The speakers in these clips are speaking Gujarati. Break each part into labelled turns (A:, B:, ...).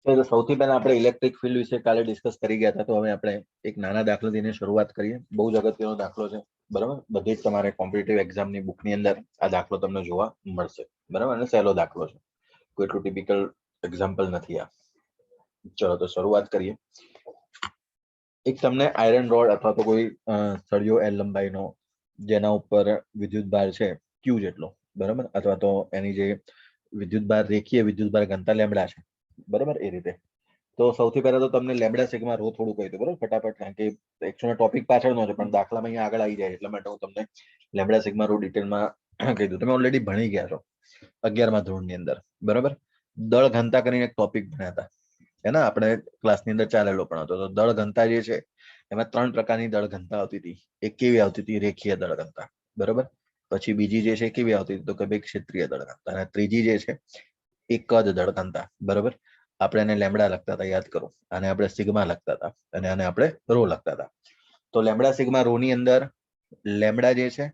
A: તો સૌથી પહેલા આપણે ઇલેક્ટ્રિક ફિલ્ડ વિશે કાલે ડિસ્કસ કરી ગયા હતા, તો હવે આપણે એક નાના દાખલાથી એની શરૂઆત કરીએ. બહુ જ અગત્યનો દાખલો છે, બરાબર. બધી જ તમારે કોમ્પિટિટિવ એક્ઝામની બુકની અંદર આ દાખલો તમને જોવા મળશે, બરાબર. અને સહેલો દાખલો છે, કોઈ એટલું ટિપિકલ એક્ઝામ્પલ નથી આ. ચલો તો શરૂઆત કરીએ. એક તમને આયરન રોડ અથવા તો કોઈ સળિયો એલ લંબાઈનો જેના ઉપર વિદ્યુત ભાર છે ક્યુ જેટલો, બરાબર, અથવા તો એની જે વિદ્યુત ભાર રેખીય વિદ્યુત ભાર ઘનતા લેમડા છે, બરાબર. એ રીતે તો સૌથી પહેલા તો તમને લેમડા સિગ્મા રો થોડું કહી દઉં, બરાબર, ફટાફટ, કારણ કે એકચ્યુઅલી ટોપિક પાછળનો છે પણ દાખલામાં અહીંયા આગળ આવી જાય એટલા માટે હું તમને લેમડા સિગ્મા રો ડિટેલમાં કહી દઉં. તમે ઓલરેડી ભણી ગયા છો 11મા ધોરણની અંદર, બરાબર. દળ ઘનતા કરીને એક ટોપિક ભણ્યા હતા, હે ને, આપણે ક્લાસની અંદર ચાલેલો પણ હતો. તો દળ ઘનતા જે છે એમાં 3 પ્રકારની દળ ઘનતા આવતી હતી. એક કેવી આવતી હતી? રેખીય દળ ઘનતા, બરાબર. પછી બીજી જે છે કેવી આવતી હતી? તો કે ભાઈ ક્ષેત્રીય દળ ઘનતા. અને ત્રીજી જે છે એ કદ દળ ઘનતા, બરાબર. આપણે એને લેમડા લખતા હતા, યાદ કરો. આને આપણે સિગ્મા લખતા હતા અને આને આપણે રો લખતા હતા. તો લેમડા સિગ્મા રો ની અંદર લેમડા જે છે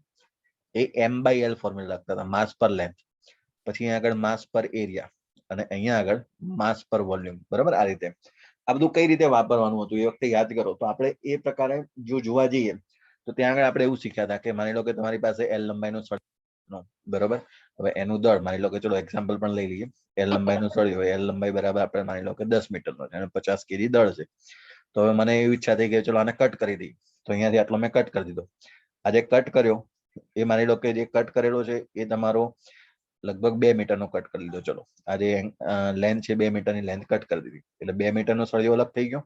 A: એ m/l ફોર્મ્યુલા લખતા હતા, માસ પર લેન્થ. પછી અહીંયા આગળ માસ પર એરિયા અને અહીંયા આગળ માસ પર વોલ્યુમ, બરાબર. આ રીતે આ બધું કઈ રીતે વાપરવાનું હતું એ વખતે યાદ કરો. તો આપણે એ પ્રકારે જો જોવા જઈએ તો ત્યાં આગળ આપણે એવું શીખ્યા હતા કે માની લો કે તમારી પાસે એલ લંબાઈનો સળિયો, બરાબર. હવે એનું દળ માની લો કે, ચલો એક્ઝામ્પલ પણ લઈ લઈએ. એલ લંબાઈનો સળિયો હોય, એલ લંબાઈ બરાબર આપણે માની લો કે 10 મીટરનો છે અને 50 કેજી દળ છે. તો હવે મને એવી ઈચ્છા થઈ કે ચલો આને કટ કરી દઈએ. તો અહીંયાથી આટલો મેં કટ કરી દીધો. આજે કટ કર્યો એ માની લો કે જે કટ કરેલો છે એ તમારો લગભગ 2 મીટરનો કટ કરી લીધો. ચલો આજે લેન્થ છે 2 મીટરની લેન્થ કટ કરી દીધી, એટલે 2 મીટરનો સળિયો અલગ થઈ ગયો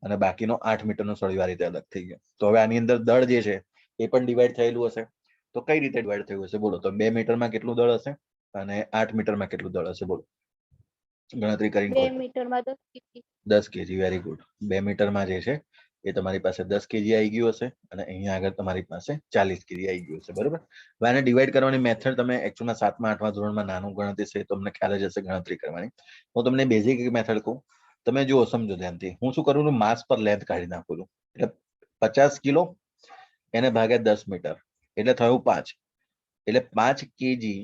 A: અને બાકીનો 8 મીટરનો સળિયો આ રીતે અલગ થઈ ગયો. તો હવે આની અંદર દળ જે છે એ પણ ડિવાઈડ થયેલું હશે. તો કઈ રીતે ડિવાઈડ થયું હશે બોલો? તો 2 મીટરમાં કેટલું દળ હશે અને 8 મીટરમાં કેટલું દળ હશે બોલો? ગણતરી કરીને
B: 2 મીટરમાં 10 kg.
A: 10 કેજી. Very good. 2 મીટરમાં જે છે એ તમારી પાસે 10 કેજી આવી ગયું હશે અને અહીંયા આગળ તમારી પાસે 40 કેજી આવી ગયું હશે, બરાબર. હવે આને ડિવાઈડ કરવાની મેથડ તમે એકચ્યુઅલમાં 7મા 8મા ધોરણમાં નાનું ગણતરી છે તમને ખ્યાલ જ હશે ગણતરી કરવાની. હું તમને બેઝિક મેથડ કહું, તમે જુઓ, સમજો ધ્યાનથી. હું શું કરું છું? માસ પર લેન્થ કાઢી નાખું છું. એટલે 50 કિલો એને ભાગ્યા 10 મીટર એટલે થયું 5. એટલે 5 કેજી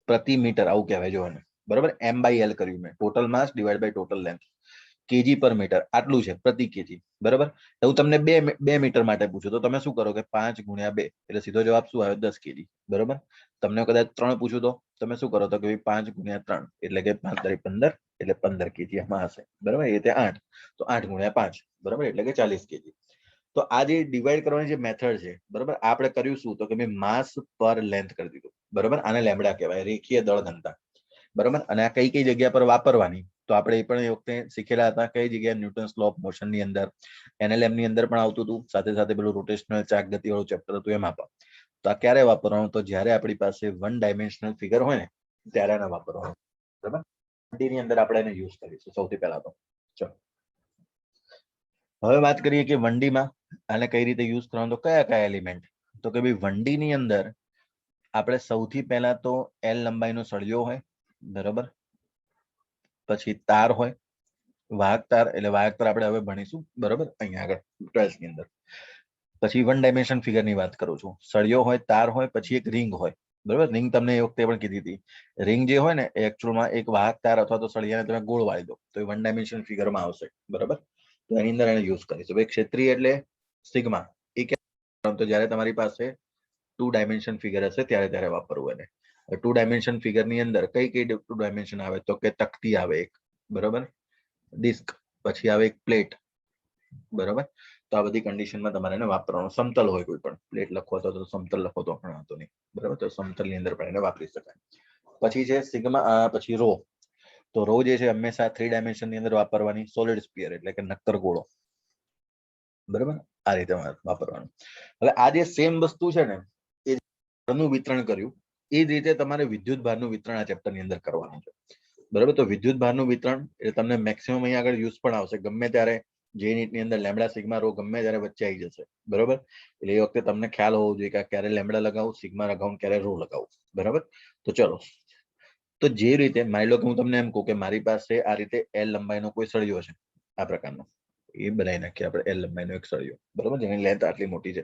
A: પ્રતિ મીટર, આવું કહેવાય. જો એને, બરાબર, m/l કર્યું મેં. Total mass divide by total length, kg per metre આટલું છે પ્રતિ કેજી, બરાબર. હું તમને 2 મીટર માટે પૂછું તો તમે શું કરો કે 5 ગુણ્યા 2 એટલે સીધો જવાબ શું આવે? 10 કેજી, બરાબર. તમને કદાચ 3 પૂછું તો તમે શું કરો? તો કે 5 ગુણ્યા 3 એટલે કે 5 × 15 એટલે 15 કેજી એમાં હશે, બરાબર. એ રીતે 8 તો 8 ગુણ્યા 5, બરાબર, એટલે કે 40 કેજી. તો આ જે ડિવાઈડ કરવાની જે મેથડ છે, બરાબર, આપણે કર્યું શું? તો કે મેં માસ પર લેન્થ કરી દીધું, બરાબર. આને લેમડા કહેવાય, રેખીય દળ ઘનતા, બરાબર. અને આ કઈ કઈ જગ્યા પર વાપરવાની તો આપણે એ પણ એ વખતે શીખેલા હતા. કઈ જગ્યાએ? ન્યૂટન્સ લો ઓફ મોશન ની અંદર, NLM ની અંદર પણ આવતું હતું. સાથે સાથે પેલું રોટેશનલ ચાક ગતિ વાળું ચેપ્ટર હતું એમાં પણ. તો આ ક્યારે વાપરવાનું? તો જ્યારે આપણી પાસે 1 ડાયમેન્શનલ ફિગર હોય ને ત્યારે આને વાપરવાનું, બરાબર. ની અંદર આપણે એને યુઝ કરીશું સૌથી પહેલા તો. ચલો હવે વાત કરીએ કે 1D માં આને કઈ રીતે યુઝ કરવાનું. તો કયા કયા એલિમેન્ટ? તો કે ભાઈ 1D ની અંદર આપણે સૌથી પહેલા તો એલ લંબાઈનો સળિયો હોય, બરાબર. પછી તાર હોય, વાહક તાર. એટલે વાહક તાર આપણે હવે ભણીશું, બરાબર, અહીંયા આગળ 12th ની અંદર. પછી 1 ડાયમેન્શન ફિગર ની વાત કરું છું. સળિયો હોય, તાર હોય, પછી એક રિંગ હોય, બરાબર. રિંગ તમને એ વખતે પણ કીધી હતી. રિંગ જે હોય ને એ એકચ્યુઅલમાં એક વાહક તાર અથવા તો સળિયાને તમે ગોળ વાળી દો તો એ 1 ડાયમેન્શન ફિગરમાં આવશે, બરાબર. તો એની અંદર એને યુઝ કરીશું. ભાઈ ક્ષેત્રીય એટલે સિગ્મા. એ ક્યારે? તો જ્યારે તમારી પાસે 2 ડાયમેન્શન ફિગર હશે ત્યારે વાપરવું એને. 2 ડાયમેન્શન ફિગર ની અંદર કઈ કઈ 2 ડાયમેન્શન આવે? તો કે તકતી આવે એક, બરાબર, ડિસ્ક, પછી આવે એક પ્લેટ, બરાબર. તો આ બધી કન્ડિશનમાં તમારે એને વાપરવાનું. સમતલ હોય કોઈ પણ, પ્લેટ લખો તો સમતલ લખો તો પણ વાંધો નહીં, બરાબર. તો સમતલ ની અંદર પણ એને વાપરી શકાય. પછી છે સિગ્મા, પછી રો. તો રો જે છે હંમેશા 3 ડાયમેન્શન ની અંદર વાપરવાની. સોલિડ સ્ફિયર એટલે કે નક્કર ગોળો, બરાબર. આ રીતે વાપરવાનું. હવે આ જે સેમ વસ્તુ છે ને એ નું વિતરણ કર્યું એ જ રીતે તમારે વિદ્યુત ભારનું વિતરણ આ ચેપ્ટર ની અંદર કરવાનું છે, બરાબર. તો વિદ્યુત ભારનું વિતરણ એટલે તમને મેક્સિમમ અહીંયા આગળ યુઝ પણ આવશે. ગમે ત્યારે જે નીટ ની અંદર લેમડા સિગ્મા રો ગમે ત્યારે વચ્ચે આવી જશે, બરાબર. એટલે એ વખતે તમને ખ્યાલ હોવો જોઈએ કે ક્યારે લેમડા લગાવું, સિગ્મા લગાવું, ક્યારે રો લગાવું, બરાબર. તો ચલો, તો જે રીતે માની લો કે હું તમને એમ કહું કે મારી પાસે આ રીતે એલ લંબાઈનો કોઈ સળિયો છે, આ પ્રકારનો. એ બનાવી નાખીએ આપણે એલ લંબાઈનો એક સળિયો, બરાબર, જેની લેન્થ આટલી મોટી છે.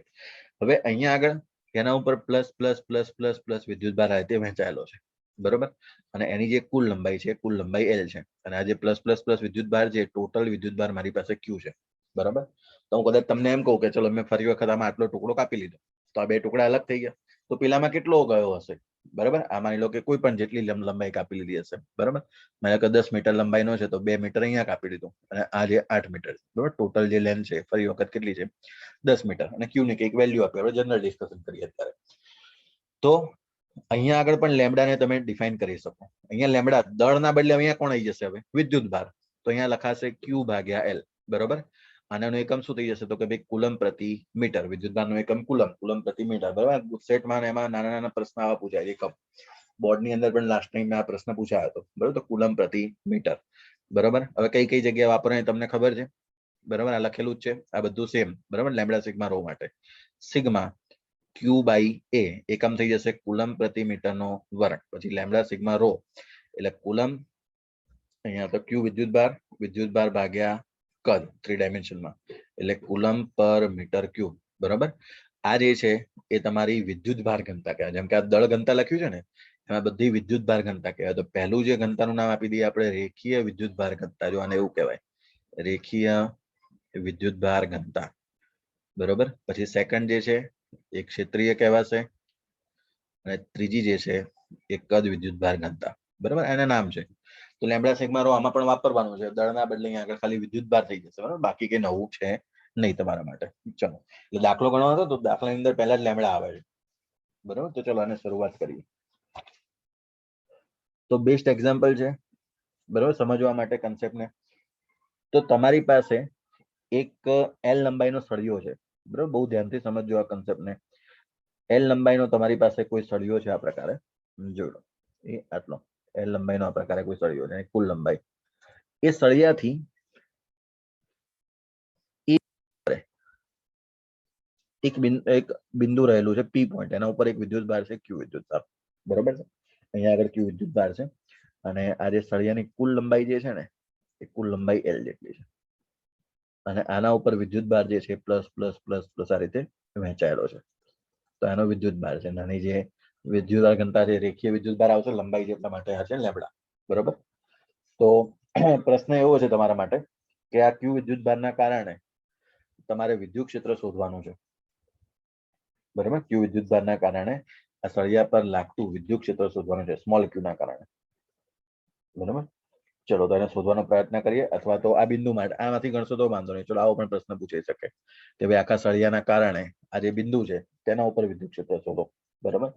A: હવે અહીંયા આગળ એના ઉપર plus plus plus plus plus વિદ્યુત ભાર આ રીતે વહેંચાયેલો છે, બરોબર, અને એની જે કુલ લંબાઈ છે કુલ લંબાઈ L છે, અને આ જે પ્લસ પ્લસ પ્લસ વિદ્યુત ભાર છે ટોટલ વિદ્યુત ભાર મારી પાસે Q છે. બરાબર, તો હું કદાચ તમને એમ કહું કે ચલો મેં ફરી વખત આમાં આટલો ટુકડો કાપી લીધો, તો આ બે ટુકડા અલગ થઈ ગયા, તો પેલામાં કેટલો ગયો હશે? બરાબર, આ માની લો કે કોઈ પણ જેટલી લંબાઈ કાપી લીધી હશે. બરાબર, મારે કે 10 મીટર લંબાઈનો છે તો 2 મીટર અહીંયા કાપી લીધું, અને આ જે 8 મીટર છે. બરાબર, ટોટલ જે લેન્થ છે ફરી વખત કેટલી છે? 10 મીટર, અને Q ની કંઈક વેલ્યુ આપી, આપણે જનરલ ડિસ્કશન કરીએ અત્યારે. તો અહીંયા આગળ પણ લેમ્બડાને તમે ડિફાઇન કરી શકો. અહીંયા લેમ્બડા દળના બદલે અહીંયા કોણ આવી જશે? હવે વિદ્યુત ભાર, તો અહીંયા લખાશે Q ભાગ્યા L. બરોબર, આનાનો એકમ શું થઈ જશે? તો કે ભાઈ કુલમ પ્રતિ મીટર. વિદ્યુત ભારનો એકમ કુલમ, કુલમ પ્રતિ મીટર. બરાબર, સેટમાં એમાં નાના નાના પ્રશ્ન આવા પૂછાય એકમ. બોર્ડની અંદર પણ લાસ્ટ ટાઈમ આ પ્રશ્ન પૂછાયો હતો. બરોબર, તો કુલમ પ્રતિ મીટર. બરોબર, હવે કઈ કઈ જગ્યાએ વાપરવાની તમને ખબર છે? બરાબર, આ લખેલું જ છે, આ બધું સેમ. બરાબર, લેમ્બડા સિગ્મા રો માટે સિગ્મા Q બાય A એકમ થઈ જશે કુલમ પ્રતિ મીટરનો વર્ગ, પછી લેમ્બડા સિગ્મા રો એટલે કુલમ, અહીંયા તો Q વિદ્યુત ભાર ભાગ્યા કદ 3 ડાયમેન્શનમાં, એટલે કુલમ પર મીટર ક્યુબ. બરાબર, આ જે છે એ તમારી વિદ્યુત ભાર ઘનતા કહેવાય. જેમ કે આ દળ ઘનતા લખ્યું છે ને, એમાં બધી વિદ્યુત ભાર ઘનતા કહેવાય. તો પહેલું જે ઘનતાનું નામ આપી દઈએ આપણે રેખીય વિદ્યુત ભાર ઘનતા, જો આને એવું કહેવાય રેખીય વિદ્યુત ભાર ઘનતા. બરોબર, પછી સેકન્ડ જે છે એ ક્ષેત્રીય કહેવાશે, અને ત્રીજી જે છે એ કદ વિદ્યુત ભાર ઘનતા. બરાબર, એના નામ છે. તો લેમ્બડા સિગ્મા રો આમાં પણ વાપરવાનું છે, દળના બદલે અહીંયા આગળ ખાલી વિદ્યુત ભાર થઈ જશે. બરાબર, બાકી કઈ નવું છે નહીં તમારા માટે. ચલો, એટલે દાખલો ગણવાનો હતો તો દાખલાની અંદર પહેલા જ લેમ્બડા આવે છે. બરાબર, તો ચલો આને શરૂઆત કરીએ. તો બેસ્ટ એક્ઝામ્પલ છે, બરાબર, સમજવા માટે કન્સેપ્ટને. તો તમારી પાસે એક L લંબાઈનો સળિયો છે. બરાબર, બહુ ધ્યાનથી સમજજો આ કન્સેપ્ટને. L લંબાઈનો તમારી પાસે કોઈ સળિયો છે આ પ્રકારે, જોડો એ આટલો L લંબાઈનો આ પ્રકારે કોઈ સળિયો છે, કુલ લંબાઈ. એ સળિયાથી એક બિંદુ રહેલું છે P પોઈન્ટ, એના ઉપર એક વિદ્યુત ભાર છે Q વિદ્યુત ભાર. બરોબર છે, અહીંયા આગળ Q વિદ્યુત ભાર છે, અને આ જે સળિયાની કુલ લંબાઈ જે છે ને એ કુલ લંબાઈ L જેટલી છે, અને આના ઉપર વિદ્યુત ભાર જે છે પ્લસ પ્લસ પ્લસ પ્લસ આ રીતે વહેંચાયેલો છે. તો એનો વિદ્યુત ભાર છે, નાની જે વિદ્યુત ભાર ઘનતા છે રેખીય વિદ્યુત ભાર આવશે લંબાઈ જેટલા માટે આ છે લેમ્બડા. બરોબર, તો પ્રશ્ન એવો છે તમારા માટે કે આ Q વિદ્યુત ભારના કારણે તમારે વિદ્યુત ક્ષેત્ર શોધવાનું છે. બરાબર, Q વિદ્યુત ભારના કારણે આ સળિયા પર લાગતું વિદ્યુત ક્ષેત્ર શોધવાનું છે સ્મોલ Q ના કારણે. બરાબર, ચલો તો એને શોધવાનો પ્રયત્ન કરીએ, અથવા તો આ બિંદુ માટે આમાંથી ગણશો તો વાંધો નહીં. ચલો આવો પણ પ્રશ્ન પૂછાઈ શકે કે ભાઈ આખા સળિયાના કારણે આ જે બિંદુ છે તેના ઉપર વિદ્યુત ક્ષેત્ર શોધો. બરાબર,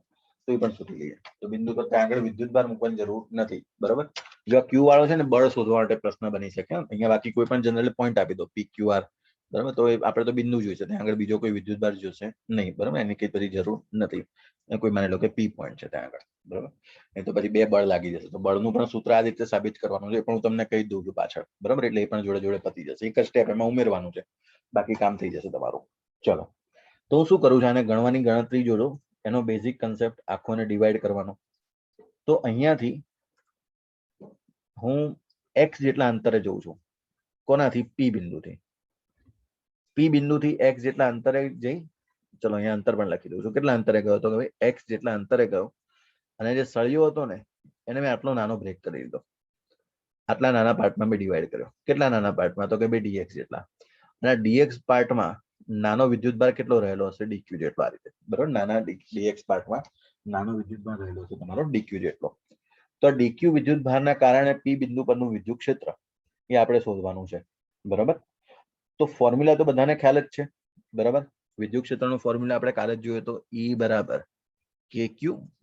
A: તો એ પણ શોધી લઈએ. તો બિંદુ પર ત્યાં આગળ વિદ્યુત ભાર મૂકવાની જરૂર નથી. બરાબર, જો Q વાળો છે ને બળ શોધવા માટે પ્રશ્ન બની શકે. અહીંયા બાકી કોઈ પણ જનરલ પોઈન્ટ આપી દો PQR. બરાબર, તો આપણે તો બિંદુ જોઈશે, ત્યાં આગળ બીજો કોઈ વિદ્યુત ભાર જોશે નહીં. બરાબર, એની કઈ બધી જરૂર નથી. કોઈ માની લો કે P પોઈન્ટ છે ત્યાં આગળ. બરાબર, એ તો પછી બે બળ લાગી જશે. તો બળનું પણ સૂત્ર આ રીતે સાબિત કરવાનું છે, પણ હું તમને કહી દઉં છું પાછળ. બરાબર, એટલે એ પણ જોડે જોડે પતી જશે. એક જ સ્ટેપ એમાં ઉમેરવાનું છે, બાકી કામ થઈ જશે તમારું. ચલો, તો હું શું કરું છું, આને ગણવાની ગણતરી જોડો, એનો બેઝિક કન્સેપ્ટ આખોને ડિવાઈડ કરવાનો. તો અહીંયાથી હું x જેટલા અંતરે જઉં છું, કોનાથી? P બિંદુથી. P બિંદુથી x જેટલા અંતરે જઈ, ચલો અહીંયા અંતર પણ લખી દઉં છું, કેટલા અંતરે ગયો તો કે ભાઈ x જેટલા અંતરે ગયો, અને જે સળિયો હતો ને એને મેં આટલો નાનો બ્રેક કરી દીધો, આટલા નાના પાર્ટમાં મેં ડિવાઈડ કર્યો. કેટલા નાના પાર્ટમાં? તો કે ભાઈ dx જેટલા. અને dx પાર્ટમાં નાનો વિદ્યુત ભાર કેટલો રહેલો હશે? dq જેટલો. આ રીતે. બરોબર, નાના dx પાર્ટમાં નાનો વિદ્યુત ભાર રહેલો છે તમારો dq જેટલો. તો dq વિદ્યુત ભારના કારણે P બિંદુ પરનું વિદ્યુત ક્ષેત્ર એ આપણે શોધવાનું છે. બરાબર, તો ફોર્મ્યુલા તો બધાને ખ્યાલ જ છે. બરાબર, વિદ્યુત ક્ષેત્રનું ફોર્મ્યુલા આપણે કાલે જ જોયું તો E બરાબર KQ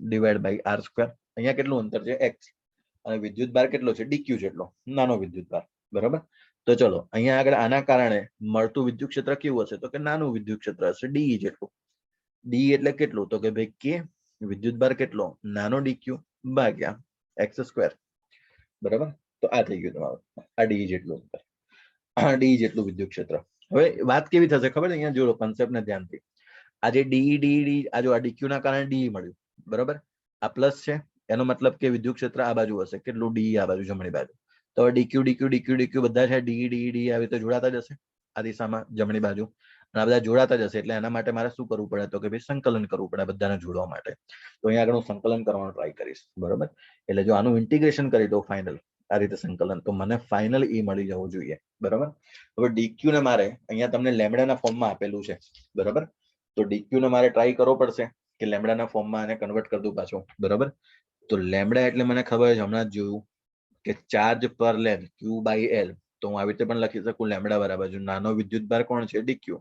A: ડિવાઈડ બાય R². અહીંયા કેટલું અંતર છે? x, અને વિદ્યુત ભાર કેટલો છે? dq જેટલો, નાનો વિદ્યુત ભાર. બરાબર, તો ચલો અહીંયા આગળ આના કારણે મળતું વિદ્યુત ક્ષેત્ર કેવું હશે? તો કે નાનું વિદ્યુત ક્ષેત્ર હશે DE જેટલું. DE એટલે કેટલું? તો કે ભાઈ K વિદ્યુત ભાર કેટલો? નાનો dq ભાગ્યા x². બરાબર, તો આ થઈ ગયું તમારું, આ DE જેટલું અંતર, DE જેટલું વિદ્યુત ક્ષેત્ર. હવે વાત કેવી થશે ખબર? અહીંયા જોડો કન્સેપ્ટને ધ્યાનથી. આ જે DE આ જો આ dq ના કારણે DE મળ્યું. બરાબર, આ પ્લસ છે, એનો મતલબ કે વિદ્યુત ક્ષેત્ર આ બાજુ હશે. કેટલું? DE આ બાજુ જમણી બાજુ. તો dq dq dq dq બધા છે DE DE DE આવી રીતે જોડાતા જશે આ દિશામાં જમણી બાજુ. અને આ બધા જોડાતા જશે એટલે એના માટે મારે શું કરવું પડે તો કે ભાઈ સંકલન કરવું પડે બધાને જોડવા માટે. તો અહીંયા આગળ હું સંકલન કરવાનો ટ્રાય કરીશ. બરોબર, એટલે જો આનું ઇન્ટિગ્રેશન કરી દો ફાઇનલ આ રીતે સંકલન, તો મને ફાઇનલ ઈ મળી જવું જોઈએ. બરોબર, હવે ડીક્યુ ને મારે અહીંયા તમને લેમડાના ફોર્મમાં આપેલું છે. બરોબર, તો ડીક્યુ ને મારે ટ્રાય કરવો પડશે કે લેમડાના ફોર્મમાં આને કન્વર્ટ કરી દઉં પાછું. બરોબર, તો લેમડા એટલે મને ખબર છે, હમણાં જ જોયું કે ચાર્જ પર લેન્થ ક્યુ બાય એલ. તો હું આવી રીતે પણ લખી શકું લેમડા બરાબર જો નાનો વિદ્યુત ભાર કોણ છે ડીક્યુ,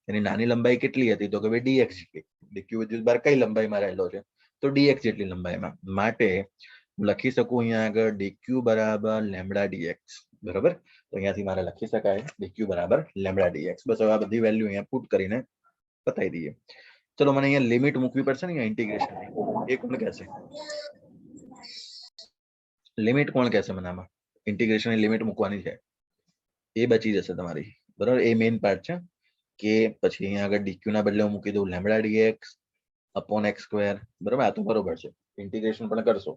A: એની નાની લંબાઈ કેટલી હતી તો કે ભાઈ ડીએક્સ જેટલી. ડીક્યુ વિદ્યુત ભાર કઈ લંબાઈમાં રહેલો છે તો ડીએક્સ જેટલી લંબાઈમાં. માટે હું લખી શકું અહીંયા આગળ ડીક્યુ બરાબર લેમડા ડીએક્સ. બરોબર, તો અહીંયાથી મારે લખી શકાય ડીક્યુ બરાબર લેમડા ડીએક્સ. બસ હવે આ બધી વેલ્યુ અહીંયા પુટ કરીને બતાવી દઈએ. ચલો મને અહીંયા લિમિટ મૂકવી પડશે ને ઇન્ટિગ્રેશન એ કોણ કહેશે? લિમિટ કોણ કહેશે મને આમાં? ઇન્ટિગ્રેશનની લિમિટ મૂકવાની છે એ બચી જશે તમારી. બરાબર, એ મેઇન પાર્ટ છે કે પછી અહીંયા આગળ ડીક્યુ ના બદલે હું મૂકી દઉં lambda dx upon x square. બરાબર, આ તો બરોબર છે. ઇન્ટિગ્રેશન પણ કરશો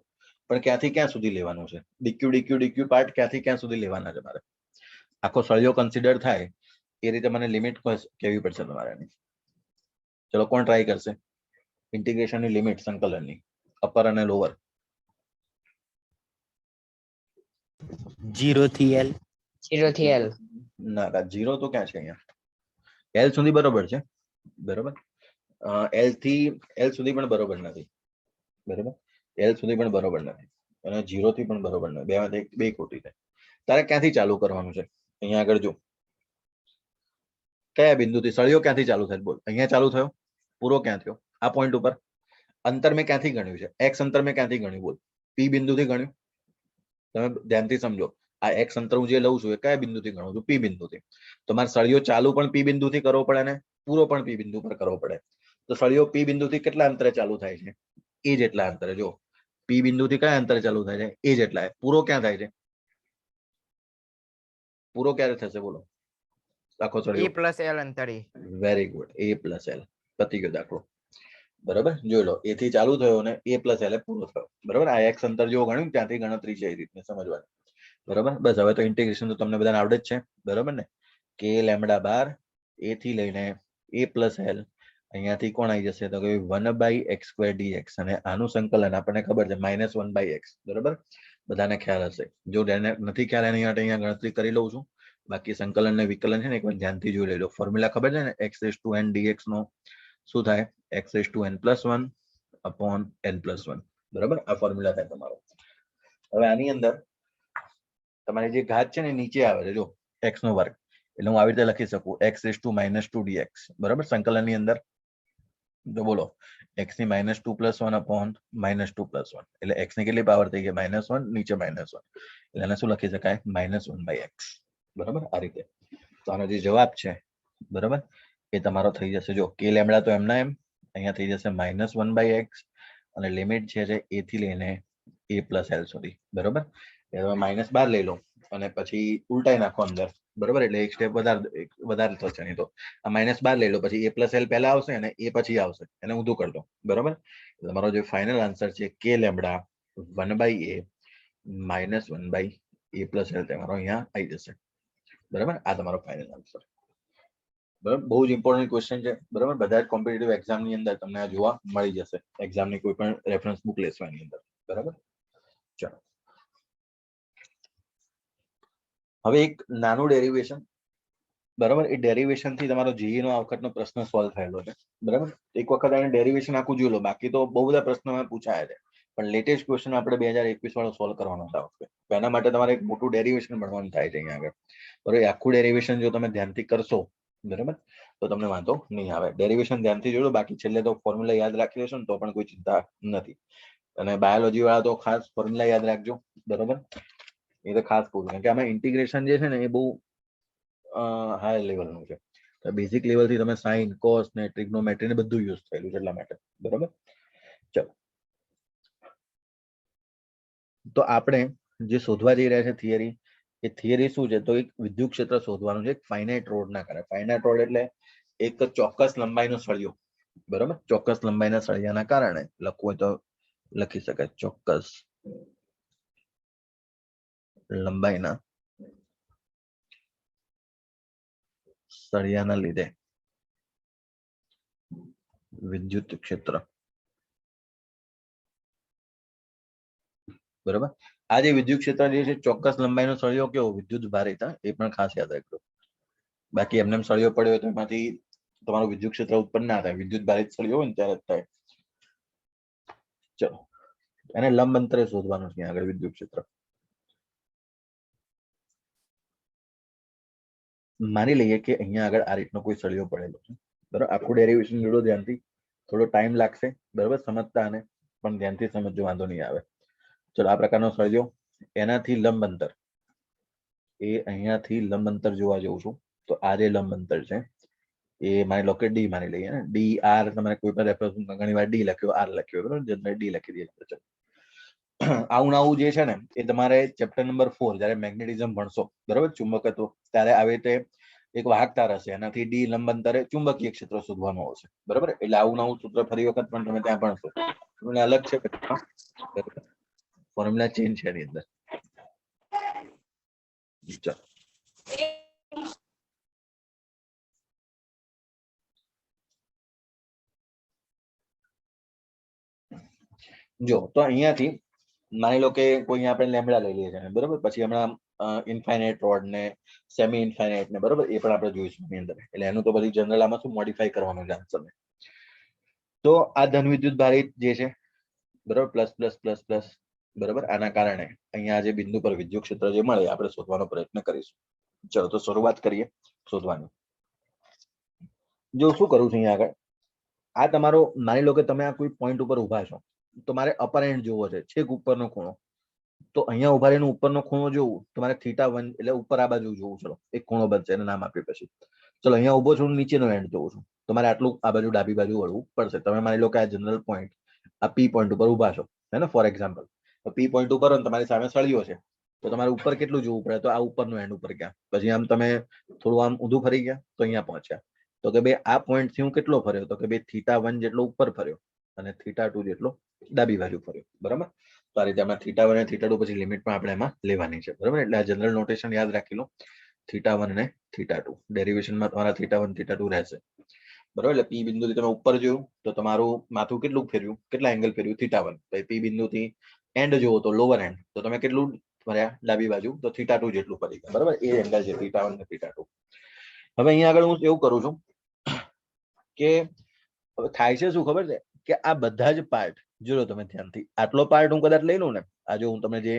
A: પણ ક્યાંથી ક્યાં સુધી લેવાનું છે? ડીક્યુ ડીક્યુ ડીક્યુ પાર્ટ ક્યાંથી ક્યાં સુધી લેવાના છે મારે? આખો સળિયો કન્સિડર થાય એ રીતે મને લિમિટ કહેવી પડશે તમારે. ચલો કોણ ટ્રાય કરશે ઇન્ટિગ્રેશનની લિમિટ સંકલનની અપર અને લોઅર?
B: 0 થી L.
C: 0 થી L.
A: ના, 0 તો ક્યાં છે અહીંયા? L સુધી બરોબર છે. બરોબર, L થી L સુધી પણ બરોબર નથી. બરોબર, L સુધી પણ બરોબર નથી અને 0 થી પણ બરોબર નથી. બેમાંથી બે ખોટી છે. તારે ક્યાંથી ચાલુ કરવાનું છે? અહીંયા આગળ જો કયા બિંદુથી સળિયો ક્યાંથી ચાલુ થાય બોલ? અહીંયા ચાલુ થયો, પૂરો ક્યાં થયો? આ પોઈન્ટ ઉપર. અંતર મેં ક્યાંથી ગણ્યું છે? એક્સ અંતર મેં ક્યાંથી ગણ્યું બોલ? પી બિંદુથી ગણ્યું. તમે ધ્યાનથી સમજો, આ એક્સ અંતર હું જે લઉં છું એ કયા બિંદુથી ગણું છું? પી બિંદુથી. તો મારે સળિયો ચાલુ પણ પી બિંદુથી કરવો પડે ને પૂરો પણ પી બિંદુ પર કરવો પડે. તો સળિયો પી બિંદુથી કેટલા અંતરે ચાલુ થાય છે? એ જેટલા અંતરે. જો પી બિંદુથી કયા અંતરે ચાલુ થાય છે? એ જેટલા. પૂરો ક્યાં થાય છે? પૂરો ક્યારે થશે બોલો? આખો સળિયો
B: A + L અંતરે.
A: Very good, A + L. પતી ગયો દાખલો. બરાબર, જોઈ લો એ થી ચાલુ થયો ને A + L પૂરો થયો. બરાબર, આ એક્સ અંતર જેવો ગણ્યું ત્યાંથી ગણતરી છે એ રીતને સમજવાની. બરાબર, બસ હવે તો ઇન્ટિગ્રેશન તો તમને બધાને આવડે જ છે. બરાબર ને, કે લેમડા બાર A થી લઈને A + L. અહીંયાથી કોણ આવી જશે તો કે 1/x² dx અને આનું સંકલન આપણને ખબર છે -1/x. બરાબર, બધાને ખ્યાલ હશે. જો નથી ખ્યાલ એની માટે અહીંયા ગણતરી કરી લઉં છું. બાકી સંકલન ને વિકલન છે ને એકવાર ધ્યાનથી જોઈ લેજો. ફોર્મ્યુલા ખબર છે ને x⁴n dx નો શું થાય? x⁴n + 1 upon n + 1. બરાબર, આ ફોર્મ્યુલા થાય તમારો. હવે આની અંદર તમારી જે ઘાત છે ને નીચે આવે છે જો x² એટલે હું આવી રીતે લખી શકું x⁻² dx. બરાબર, સંકલન ની અંદર તો બોલો x ની -2 + 1 અપોન -2 + 1 એટલે x ની કેટલી પાવર થઈ ગઈ? -1 નીચે -1 એટલે એને શું લખી શકાય? -1/x. બરાબર, આ રીતે. તો આનો જે જવાબ છે બરાબર એ તમારો થઈ જશે. જો કે લેમડા તો એમના એમ અહીંયા થઈ જશે -1/x અને લિમિટ છે A થી લઈને A + L સુધી. બરાબર, એટલે -12 લઈ લો અને પછી ઉલટાઈ નાખો અંદર. બરાબર, એટલે એક સ્ટેપ વધારે થશે નહીં તો આ -12 લઈ લો પછી A + L પહેલા આવશે અને એ પછી આવશે, એને ઊંધું કરી દો. બરાબર, તમારો જે ફાઇનલ આન્સર છે કે લેમડા 1/A -1/A + L તમારો અહીંયા આવી જશે. બરાબર, આ તમારો ફાઇનલ આન્સર. બરાબર, બહુ જ ઇમ્પોર્ટન્ટ ક્વેશ્ચન છે. બરાબર, બધા જ કોમ્પિટિટિવ એક્ઝામ ની અંદર તમને આ જોવા મળી જશે. એક્ઝામની કોઈ પણ રેફરન્સ બુક લેશો એની અંદર. બરાબર, ચલો હવે એક નાનું ડેરિવેશન. બરાબર, એ ડેરિવેશન થી તમારો જીઈ નો આ વખતનો પ્રશ્ન સોલ્વ થયેલો છે. બરાબર, એક વખત એને ડેરિવેશન આખું જોઈ લો. બાકી તો બહુ બધા પ્રશ્નો પૂછાયા છે પણ લેટેસ્ટ ક્વેશ્ચન આપણે 2021 વાળો સોલ્વ કરવાનો છે આ વખતે. એના માટે તમારે એક મોટું ડેરિવેશન ભણવાનું થાય છે અહીંયા આગળ. બરાબર, આખું ડેરિવેશન જો તમે ધ્યાનથી કરશો બરાબર તો તમને વાંધો નહીં આવે. ડેરિવેશન ધ્યાનથી જોડો, બાકી છેલ્લે તો ફોર્મ્યુલા યાદ રાખી લેશો ને તો પણ કોઈ ચિંતા નથી. અને બાયોલોજી વાળા તો ખાસ ફોર્મ્યુલા યાદ રાખજો. બરાબર, એ તો ખાસ પૂછું કારણ કે આમાં ઇન્ટિગ્રેશન જે છે ને એ બહુ હાઈ લેવલનું છે. બેઝિક લેવલ થી તમે સાઇન, કોસ ને ટ્રિગ્નોમેટ્રી ને બધું યુઝ થયેલું છે એટલા માટે. બરાબર, ચલો તો આપણે જે શોધવા જઈ રહ્યા છે થિયરી, એ થિયરી શું છે તો એક વિદ્યુત ક્ષેત્ર શોધવાનું છે ફાઇનાઇટ રોડ ના કારણે. ફાઇનાઇટ રોડ એટલે એક ચોક્કસ લંબાઈનો સળિયો. બરાબર, ચોક્કસ લંબાઈના સળિયાના કારણે લખવું હોય તો લખી શકાય ચોક્કસ લંબાઈના સળિયાના લીધે વિદ્યુત ક્ષેત્ર, બરાબર. આ જે વિદ્યુત ક્ષેત્ર જે છે ચોક્કસ લંબાઈનો સળિયો કેવો વિદ્યુત ભારિત, એ પણ ખાસ યાદ રાખજો. બાકી એમને સળિયો પડ્યો હોય તો એમાંથી તમારું વિદ્યુત ક્ષેત્ર ઉત્પન્ન ના થાય. વિદ્યુત ભારિત સળિયો હોય ને ત્યારે જ થાય. ચલો, એને લંબ અંતરે શોધવાનું છે આગળ વિદ્યુત ક્ષેત્ર. માની લઈએ કે અહીંયા આગળ આ રીતનો કોઈ સળિયો પડેલો છે, બરાબર. આખું ડેરિવેશન જોડો ધ્યાનથી, થોડો ટાઈમ લાગશે, બરાબર, સમજતા આને, પણ ધ્યાનથી સમજજો, વાંધો નહીં આવે. ચલો, આ પ્રકારનો સળિયો, એનાથી લંબ અંતર, એ અહીંયાથી લંબ અંતર જોવા જઉં છું તો આ જે લંબ અંતર છે એ માની લો કે ડી માની લઈએ ને. ડી આર, તમારે કોઈ પણ રેફરન્સ ઘણી વાર ડી લખ્યો, આર લખ્યો, બરાબર, જનરલ ડી લખી દઈએ. ચલો, આવું આવું જે છે ને એ તમારે ચેપ્ટર નંબર 4 જ્યારે મેગ્નેટિઝમ ભણશો, બરાબર, ચુંબકત્વ, ત્યારે આવી રીતે એક વાહક તાર હશે, એનાથી ડી લંબ અંતરે ચુંબકીય ક્ષેત્ર શોધવાનું આવશે, બરાબર. એટલે આવું નવું સૂત્ર ફરી વખત પણ તમે ત્યાં ભણશો. અલગ છે, ફોર્મ્યુલા ચેન્જ છે એની અંદર. ચાલો, જો તો અહીંયાથી માની લો કે કોઈ આપણે લેમ્બડા લઈ લઈએ છીએ, બરાબર. પછી હમણાં ઇન્ફાઇનાઇટ રોડ ને સેમી ઇન્ફાઇનાઇટ ને, બરાબર, એ પણ આપણે જોઈશું એની અંદર. એટલે એનું તો બધી જનરલ આમાં શું મોડિફાઈ કરવાનું છે તમે. તો આ ધન વિદ્યુત ભારિત જે છે, બરાબર, પ્લસ પ્લસ પ્લસ પ્લસ, બરાબર, આના કારણે અહીંયા જે બિંદુ પર વિદ્યુત ક્ષેત્ર જે મળે આપણે શોધવાનો પ્રયત્ન કરીશું. ચલો, તો શરૂઆત કરીએ શોધવાની. જો શું કરું છું અહીંયા આગળ, આ તમારો માની લો કે તમે આ કોઈ પોઈન્ટ ઉપર ઉભા છો, તો મારે અપર એન્ડ જોવો છે, છેક ઉપરનો ખૂણો. તો અહીંયા ઉભા રહીને ઉપરનો ખૂણો જોવું, તમારે θ1 એટલે ઉપર આ બાજુ જોવું. ચલો, એક ખૂણો બનશે, એને નામ આપ્યું પછી. ચલો, અહીંયા ઉભો છું, નીચેનો એન્ડ જોઉં છું, તમારે આટલું આ બાજુ ડાબી બાજુ વળવું પડશે. તમે માની લો કે આ જનરલ પોઈન્ટ, આ પી પોઈન્ટ ઉપર ઉભા છો, હે ને, ફોર એક્ઝામ્પલ. તો પી પોઈન્ટ ઉપર તમારી સામે સળિયો છે, તો તમારે ઉપર કેટલું જોવું પડે, તો આ ઉપરનો એન્ડ ઉપર ગયા. પછી આમ તમે થોડું આમ ઊંધું ફરી ગયા તો અહીંયા પહોંચ્યા. તો કે ભાઈ આ પોઈન્ટ થી હું કેટલો ફર્યો, તો કે ભાઈ θ1 જેટલો ઉપર ફર્યો અને θ2 જેટલો ડાબી બાજુ ફર્યો, બરાબર. તો આ રીતે આમાં θ1 અને θ2 પછી લિમિટ પણ આપણે એમાં લેવાની છે, બરાબર. એટલે આ જનરલ નોટેશન યાદ રાખી લો, θ1 અને θ2. ડેરિવેશનમાં તમારા θ1 θ2 રહેશે, બરાબર. એટલે પી બિંદુથી તમે ઉપર જોયું તો તમારું માથું કેટલું ફેર્યું, કેટલા એંગલ ફેર્યું, θ1. તો પી બિંદુથી એન્ડ જોવો તો લોવર એન્ડ, તો તમે કેટલું ફર્યા ડાબી બાજુ, તો θ2 જેટલું ફરી ગયા, બરાબર. એ એંગલ છે θ1 અને θ2. હવે અહીંયા આગળ હું એવું કરું છું કે હવે થાય છે શું ખબર છે, કે આ બધા જ પાર્ટ જોયો તમે ધ્યાનથી, આટલો પાર્ટ હું કદાચ લઈ લઉં ને, આ જો હું તમને જે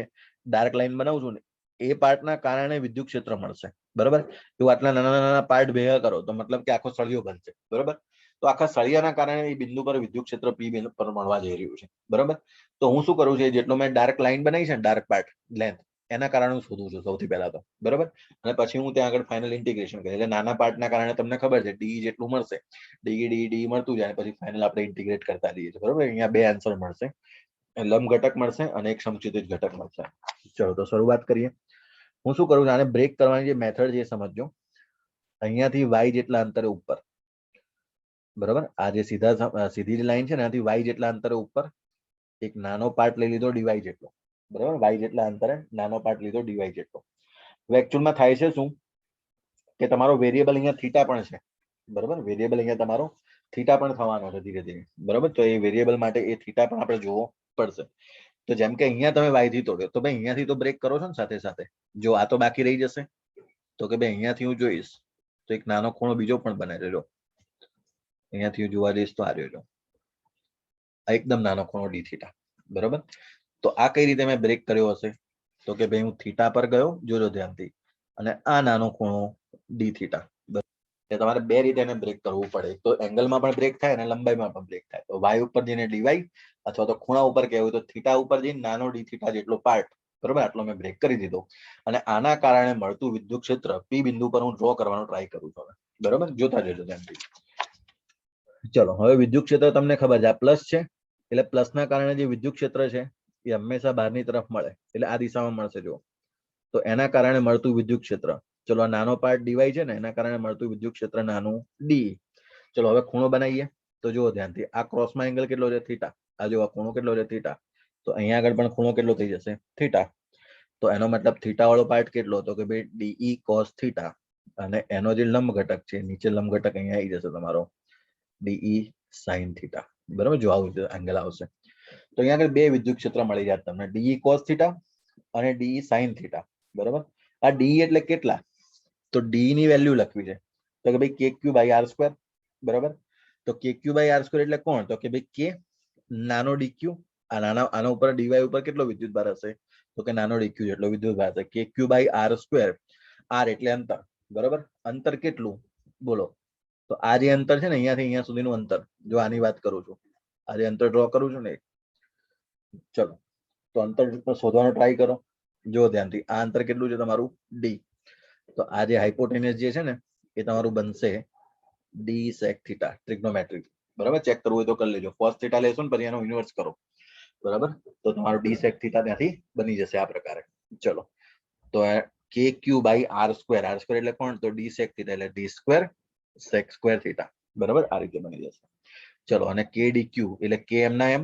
A: ડાર્ક લાઈન બનાવું છું ને, એ પાર્ટના કારણે વિદ્યુત ક્ષેત્ર મળશે, બરાબર. એવું આટલા નાના નાના પાર્ટ ભેગા કરો તો મતલબ કે આખો સળિયો બનશે, બરાબર. તો આખા સળિયાના કારણે એ બિંદુ પર વિદ્યુત ક્ષેત્ર પી બિંદુ પર મળવા જઈ રહ્યું છે, બરાબર. તો હું શું કરું છું, જેટલો મેં ડાર્ક લાઈન બનાવી છે ને, ડાર્ક પાર્ટ લેન્થ, એના કારણે હું શોધું છું સૌથી પહેલા તો, બરાબર. અને પછી હું ત્યાં આગળ ફાઇનલ ઇન્ટિગ્રેશન કરીશ. એટલે નાના પાર્ટના કારણે તમને ખબર છે ડી જેટલું મળશે, ડી મળતું જાય, પછી ફાઇનલ આપણે ઇન્ટિગ્રેટ કરતા જઈએ છીએ, બરાબર. અહીંયા બે આન્સર મળશે, લંબ ઘટક મળશે અને એક સમચિતિજ ઘટક મળશે. ચલો, તો શરૂઆત કરીએ. હું શું કરું છું, આને બ્રેક કરવાની જે મેથડ છે સમજજો. અહીંયાથી વાય જેટલા અંતરે ઉપર, બરાબર, આ જે સીધી લાઈન છે ને, આથી વાય જેટલા અંતરે ઉપર એક નાનો પાર્ટ લઈ લીધો ડીવાય જેટલો, બરાબર. વાય જેટલા અંતરે નાનો પાર્ટ લીધો ડીવાય જેટલો. હવે એકચ્યુઅલમાં થાય છે શું કે તમારો વેરિયેબલ અહીંયા થીટા પણ છે, બરાબર. વેરિયેબલ અહીંયા તમારો થીટા પણ થવાનો છે ધીરે ધીરે, બરાબર. તો એ વેરિયેબલ માટે એ થીટા પણ આપણે જોવો પડશે. તો જેમ કે અહીંયા તમે વાય થી તોડ્યો, તો ભાઈ અહીંયાથી તો બ્રેક કરો છો ને સાથે સાથે. જો આ તો બાકી રહી જશે, તો કે ભાઈ અહીંયાથી હું જોઈશ તો એક નાનો ખૂણો બીજો પણ બને છે. જો અહીંયાથી હું જોવા જઈશ તો આ રહ્યો, આ એકદમ નાનો ખૂણો ડી થીટા, બરાબર. તો આ કઈ રીતે મેં બ્રેક કર્યો હશે, તો કે ભાઈ હું થીટા પર ગયો, જોજો ધ્યાનથી, અને આ નાનો ખૂણો ડી થીટા. તમારે બે રીતે એને બ્રેક કરવું પડે, તો એંગલમાં પણ બ્રેક થાય અને લંબાઈમાં પણ બ્રેક થાય. તો વાય ઉપર જઈને ડીવાય, અથવા તો ખૂણા ઉપર કહેવું તો થીટા ઉપર જઈને નાનો ડી થીટા જેટલો પાર્ટ, બરાબર, આટલો મેં બ્રેક કરી દીધો. અને આના કારણે મળતું વિદ્યુત ક્ષેત્ર પી બિંદુ પર હું ડ્રો કરવાનો ટ્રાય કરું છું, બરાબર. જોતા જજો ધ્યાનથી. ચલો, હવે વિદ્યુત ક્ષેત્ર તમને ખબર છે આ પ્લસ છે, એટલે પ્લસના કારણે જે વિદ્યુત ક્ષેત્ર છે એ હંમેશા બહારની તરફ મળે, એટલે આ દિશામાં મળશે. જો, તો એના કારણે મળતું વિદ્યુત ક્ષેત્ર, ચલો આ નાનો પાર્ટ ડીવાય છે ને, એના કારણે મળતું વિદ્યુત ક્ષેત્ર નાનું ડી. ચલો હવે ખૂણો બનાવીએ, તો જુઓ ધ્યાનથી, આ ક્રોસમાં એંગલ કેટલો છે, થીટા. આ જો આ ખૂણો કેટલો છે, થીટા. તો અહીંયા આગળ પણ ખૂણો કેટલો થઈ જશે, થીટા. તો એનો મતલબ થીટા વાળો પાર્ટ કેટલો, તો કે ભાઈ ડીઈ કોસ થીટા. અને એનો જે લંબ ઘટક છે, નીચે લંબ ઘટક અહીંયા આવી જશે તમારો ડીઈ સાઇન થીટા, બરાબર. જો આવું એંગલ આવશે તો અહીંયા આગળ બે વિદ્યુત ક્ષેત્ર મળી જાય તમને, ડીઈ કોસ થીટા અને ડીઈ સાઇન થીટા, બરાબર. આ ડીઈ એટલે કેટલા, તો ડી ની વેલ્યુ લખવી છે, તો કે ભાઈ કે ક્યુ બાય આર સ્ક્વેર, બરાબર. તો કે ક્યુ બાય આર સ્ક્વેર એટલે કોણ, તો કે ભાઈ કે નાનો ડીક્યુ, આ આના ઉપર ડીવાય ઉપર કેટલો વિદ્યુત ભાર હશે, તો કે નાનો ડીક્યુ જેટલો વિદ્યુત ભાર હશે. કે Q by R square, R એટલે અંતર, બરાબર. અંતર કેટલું બોલો, તો આ જે અંતર છે ને અહીંયાથી અહીંયા સુધીનું અંતર, જો આની વાત કરું છું, આ જે અંતર ડ્રો કરું છું ને, ચલો તો અંતર શોધવાનો ટ્રાય કરો. જો ધ્યાનથી, આ અંતર કેટલું છે તમારું ડી, તો આ જે હાઇપોટેનસ જે છે ને એ તમારું બનશે ડી સેક થીટા, ટ્રિગ્નોમેટ્રિક, બરાબર. ચેક કરવું હોય તો કરી લેજો, કોસ થીટા લેશો ને પછી એનો ઇન્વર્સ કરો, બરાબર. તો તમારું ડી સેક થીટા ત્યાંથી બની જશે આ પ્રકારે. ચલો તો કે Q by R square, R square એટલે કોણ, તો ડી સેક થીટા એટલે D square sec square theta, બરાબર. આ રીતે બની જશે. ચલો અને કે ડીક્યુ એટલે કે એમ ના એમ,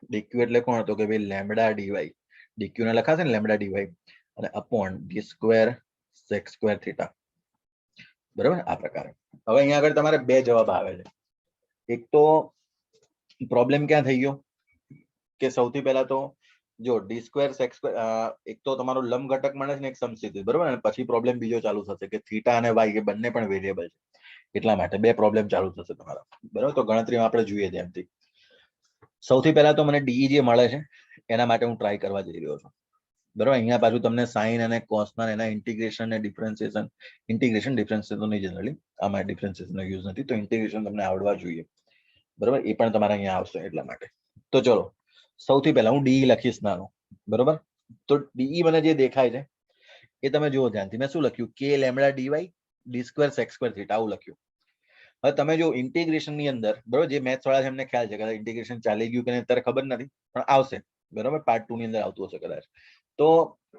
A: ડીક્યુ એટલે કોણ, તો કે ભાઈ લેમ્બડા ડીવાય, ડીક્યુ ને લખાશે ને લેમ્બડા ડીવાય, અને upon d square sec square theta, બરાબર. આ પ્રકારે. હવે અહીંયા આગળ તમારે બે જવાબ આવે છે. એક તો પ્રોબ્લેમ ક્યાં થઈ ગયો કે સૌથી પહેલા તો જો ડી સ્ક્વેર સેક સ્ક્વેર, એક તો તમારો લંબ ઘટક મળે છે ને એક સમસ્થિતિ, બરાબર. અને પછી પ્રોબ્લેમ બીજો ચાલુ થશે કે થીટા અને વાય એ બંને પણ વેરિયેબલ છે, એટલા માટે બે પ્રોબ્લેમ ચાલુ થશે તમારા, બરાબર. તો ગણતરીમાં આપણે જોઈએ ત્યાંથી સૌથી પહેલા તો મને ડીઈ જે મળે છે એના માટે હું ટ્રાય કરવા જઈ રહ્યો છું, બરાબર. અહીંયા પાછું તમને સાઇન અને કોસના એના ઇન્ટિગ્રેશન અને ડિફરન્સિએશન, ઇન્ટિગ્રેશન ડિફરન્સિએશન નહીં જનરલી, આમાં ડિફરન્સિએશનનો યુઝ નથી, તો ઇન્ટિગ્રેશન તમને આવડવા જોઈએ, બરાબર. એ પણ તમારા અહીંયા આવશે એટલા માટે. તો ચલો સૌથી પહેલા હું ડીઈ લખીશ નાનો, બરાબર. તો ડીઈ મને જે દેખાય છે એ તમે જુઓ ધ્યાનથી, મેં શું લખ્યું, કે lambda dy d square sec square theta, આવું લખ્યું. હવે તમે જો ઇન્ટિગ્રેશન ની અંદર, બરાબર, જે મેથ્સ વાળા છે એમને ખ્યાલ છે, કદાચ ઇન્ટિગ્રેશન ચાલી ગયું કે અત્યારે ખબર નથી, પણ આવશે, બરાબર. પાર્ટ 2 ની અંદર આવતું હશે કદાચ. તો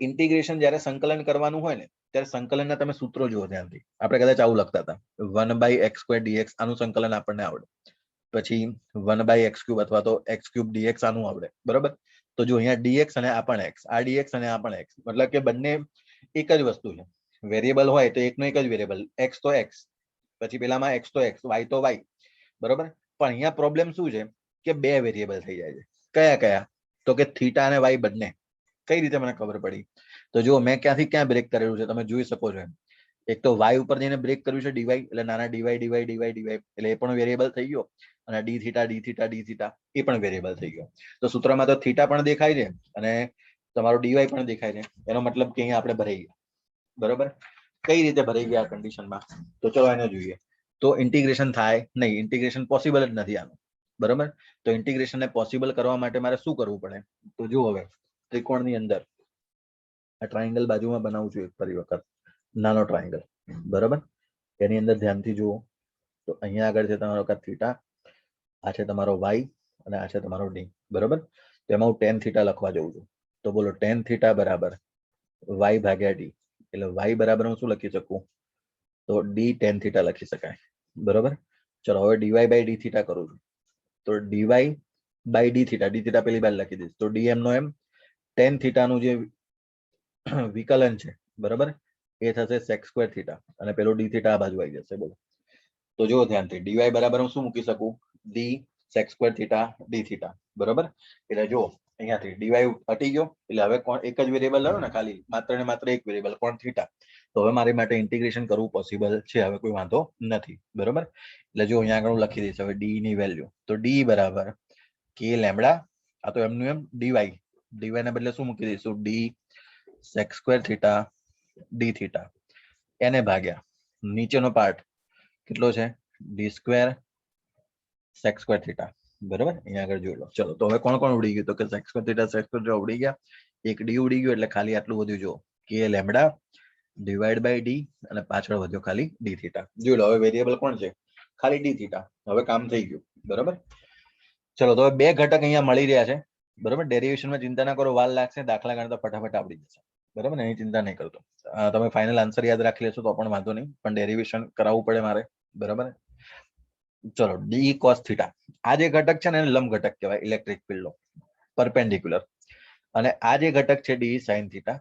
A: ઇન્ટિગ્રેશન જ્યારે સંકલન કરવાનું હોય ને ત્યારે સંકલનના તમે સૂત્રો જુઓ ધ્યાનથી. આપણે કદાચ આવું લખતા હતા, 1/x² dx, આનું સંકલન આપણને આવડે. પછી 1/x³ અથવા તો x³ dx આનું આવડે, બરાબર. તો જો અહીંયા dx અને આ પણ x, આ dx અને આ પણ x, મતલબ કે બંને એક જ વસ્તુ છે. વેરિયેબલ હોય તો એકનો એક જ વેરિયેબલ, x તો x, પછી પેલામાં x તો x, y તો y, બરાબર. પણ અહીંયા પ્રોબ્લેમ શું છે કે બે વેરિયેબલ થઈ જાય છે. કયા કયા, તો કે થીટા અને y બંને. કઈ રીતે મને ખબર પડી, તો જો મેં ક્યાંથી ક્યાં બ્રેક કરેલું છે તમે જોઈ શકો છો. એક તો y ઉપર જઈને બ્રેક કર્યું છે ડીવાય, એટલે નાના ડીવાય ડીવાય ડીવાય ડીવાય, એટલે એ પણ વેરિયેબલ થઈ ગયો. અને D theta D theta D theta એ પણ વેરિયેબલ થઈ ગયો. તો સૂત્રમાં તો થીટા પણ દેખાય છે અને તમારો ડીવાય પણ દેખાય છે, એનો મતલબ કે અહીંયા આપણે ભરાઈ ગયા, બરાબર. કઈ રીતે ભરાઈ ગયા કન્ડિશનમાં, તો ચલો એને જોઈએ. તો ઇન્ટિગ્રેશન થાય નહીં, ઇન્ટિગ્રેશન પોસિબલ જ નથી આનું, બરાબર. તો ઇન્ટિગ્રેશનને પોસિબલ કરવા માટે મારે શું કરવું પડે, તો જો હવે ત્રિકોણની અંદર આ ટ્રાયંગલ બાજુમાં બનાવું છું એક ફરી વખત, નાનો ટ્રાયંગલ, બરાબર. એની અંદર ધ્યાનથી જુઓ તો અહીંયા આગળ છે તમારો થીટા, આ છે તમારો y અને આ છે તમારો ડી, બરાબર. તો એમાં હું tan થીટા લખવા જઉં છું. તો બોલો tan થીટા બરાબર y ભાગ્યા ડી, એટલે y બરાબર હું શું લખી શકું, તો d tan થીટા લખી શકાય, બરાબર. ચલો હવે dy બાય ડી થીટા કરું છું, તો dy by d theta, D theta પેલી બાર લખી દઈશ, તો dm નો એમ tan થીટાનું જે વિકલન છે, બરાબર, એ થશે સેક સ્ક્વેર થીટા, અને પેલો ડી થીટા આ બાજુ આવી જશે. બોલો તો જો ધ્યાનથી dy બરાબર હું શું મૂકી શકું, d sec square theta D theta, બરાબર. એટલે જો અહીંયાથી dy હટી ગયો, એટલે હવે કોણ એક જ વેરિયેબલ રહ્યો ને, ખાલી માત્ર ને માત્ર એક વેરિયેબલ કોણ, થીટા. તો હવે મારી માટે ઇન્ટિગ્રેશન કરવું પોસિબલ છે, હવે કોઈ વાંધો નથી, બરાબર. એટલે જો અહીંયા આગળ હું લખી દઈશ હવે ડી ની વેલ્યુ, તો ડી બરાબર કે લેમ્બડા, આ તો એમનું એમ ડીવાય, ડીવાય ના બદલે શું મૂકી દઈશું, d sec square theta D theta, એને ભાગ્યા નીચેનો પાર્ટ કેટલો છે, d square sec square theta, બરાબર. અહીંયા આગળ જોઈ લો. ચલો તો હવે કોણ કોણ ઉડી ગયું, તો કે sec square theta sec square theta ઉડી ગયા, એક ડી ઉડી ગયું, એટલે ખાલી આટલું બધું જો કે લેમ્બડા ડિવાઈડ બાય ડી, અને પાછળ વધ્યો ખાલી ડી થીટા. જોઈ લો હવે વેરિયેબલ કોણ છે, ખાલી ડી થીટા. હવે કામ થઈ ગયું, બરાબર. ચલો તો હવે બે ઘટક અહીંયા મળી રહ્યા છે, બરાબર. ડેરિવેશનમાં ચિંતા ના કરો, વાર લાગશે, દાખલા ગણતા ફટાફટ આવડી જશે, બરાબર. એની ચિંતા નહીં કરતો. તમે ફાઇનલ આન્સર યાદ રાખી લેશો તો પણ વાંધો નહીં, પણ ડેરિવેશન કરાવવું પડે મારે, બરાબર. ચલો ડી કોસ થીટા, આ જે ઘટક છે ને એને લંબ ઘટક કહેવાય, ઇલેક્ટ્રિક ફિલ્ડનો પરપેન્ડિક્યુલર. અને આ જે ઘટક છે ડી સાઇન થીટા,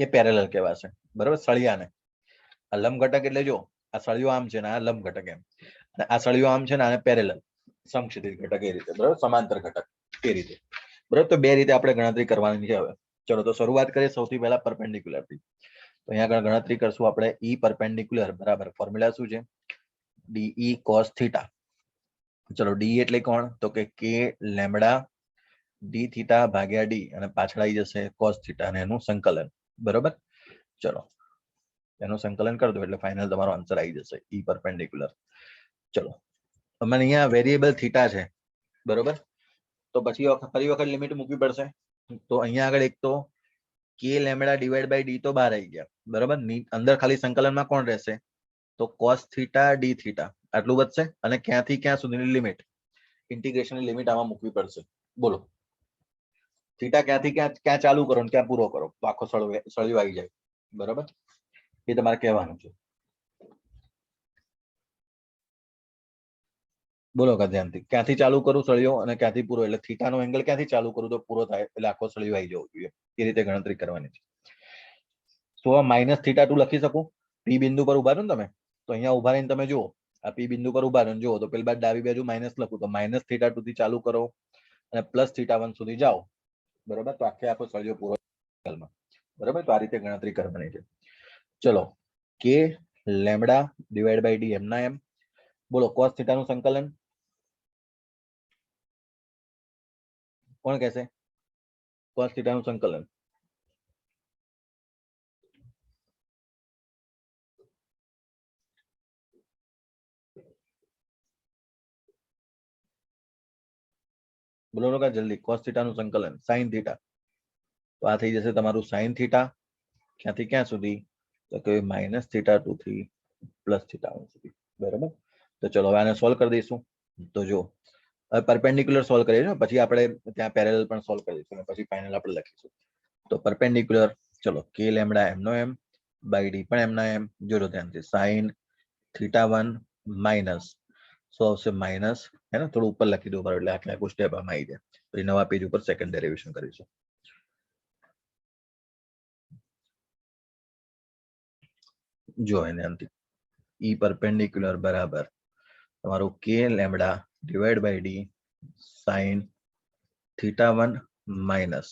A: એ પેરેલલ કહેવાશે, બરાબર. સળિયાને આ લંબ ઘટક એટલે જો આ સળિયો આમ છે ને આ લંબ ઘટક એમ, અને આ સળિયો આમ છે ને આને પેરેલલ, સમક્ષિતિજ ઘટક એ રીતે, બરાબર, સમાંતર ઘટક એ રીતે, બરાબર. તો બે રીતે આપણે ગણતરી કરવાની છે હવે. ચલો તો શરૂઆત કરીએ સૌથી પહેલા પરપેન્ડિક્યુલર થી. તો અહીંયા આગળ ગણતરી કરશું આપણે. ઈ પરપેન્ડિક્યુલર બરાબર ફોર્મ્યુલા શું છે? DE cos theta. ચલો ડી એટલે કોણ? તો કે કે લેમ્બડા ડી થીટા ભાગ્યા ડી, અને પાછળ આવી જશે કોસ થીટા અને એનું સંકલન, બરોબર. ચલો એનું સંકલન કરી દો એટલે ફાઇનલ તમારો આન્સર આવી જશે ઈ પરપેન્ડિક્યુલર. ચલો અમારે અહીંયા વેરિયેબલ થીટા છે, બરોબર. તો પછી ફરી વખત લિમિટ મૂકવી પડશે. તો અહીંયા આગળ એક તો કે લેમ્બડા ડિવાઈડ બાય ડી તો બહાર આવી ગયા, બરોબર. અંદર ખાલી સંકલનમાં કોણ રહેશે? તો કોસ થીટા ડી થીટા આટલું વધશે, અને ક્યાંથી ક્યાં સુધીની લિમિટ, ઇન્ટિગ્રેશનની લિમિટ આમાં મૂકવી પડશે. બોલો થીટા ક્યાંથી ક્યાં ચાલુ કરો ને ક્યાં પૂરો કરો, તો આખો સળિયો આવી જાય, બરોબર. એ તમારે કહેવાનું છે. બોલો ધ્યાનથી, ક્યાંથી ચાલુ કરું સળિયો અને ક્યાંથી પૂરો, એટલે થીટાનો એંગલ ક્યાંથી ચાલુ કરું તો પૂરો થાય, એટલે આખો સળિયો આવી જવો જોઈએ. એ રીતે ગણતરી કરવાની છે. તો માઇનસ થીટા 2 લખી શકું. પી બિંદુ પર ઉભા છો ને તમે, તો અહીંયા ઉભા રહીને તમે જુઓ, આ પી બિંદુ પર ઉભા રહીને જુઓ તો પેલી બાજુ ડાબી બાજુ માઇનસ લખું તો માઇનસ થીટા 2 થી ચાલુ કરો અને પ્લસ થીટા 1 સુધી જાઓ, બરોબર. તો આખો સળિયો પૂરો, બરોબર. તો આ રીતે ગણતરી કરવાની છે. ચલો કે લેમ્બડા ડિવાઈડ બાય ડી એમના એમ. બોલો કોસ થીટા નું સંકલન કોણ કહેશે? કોસ થીટા નું સંકલન બોલો લોકો જલ્દી. કોસ થીટા નું સંકલન સાઇન થીટા, તો આ થઈ જશે તમારું સાઇન થીટા. ક્યાંથી ક્યાં સુધી? તો કે માઇનસ થીટા 2 થી પ્લસ થીટા 1 સુધી, બરાબર. તો ચલો હવે આને સોલ્વ કરી દઈશું. તો જો હવે પરપેન્ડિક્યુલર સોલ્વ કરીએ છીએ, પછી આપણે ત્યાં પેરેલલ પણ સોલ્વ કરી દઈશું, અને પછી ફાઇનલ આપણે લખીશું. તો પરપેન્ડિક્યુલર, ચલો કે લેમ્બડા એમનો એમ બાય ડી પણ એમના એમ. જોજો ધ્યાનથી, સાઇન થીટા 1 માઇનસ શું આવશે? માઇનસ, હે ને, થોડું ઉપર લખી દો બરાબર, એટલે આખે આખું સ્ટેપ આમાં આવી જાય. પછી નવા પેજ ઉપર સેકન્ડ ડેરિવેશન કરીશું. જો એને અંતિમ ઈ પરપેન્ડિક્યુલર બરાબર તમારું કે lambda divide by D sine theta 1 minus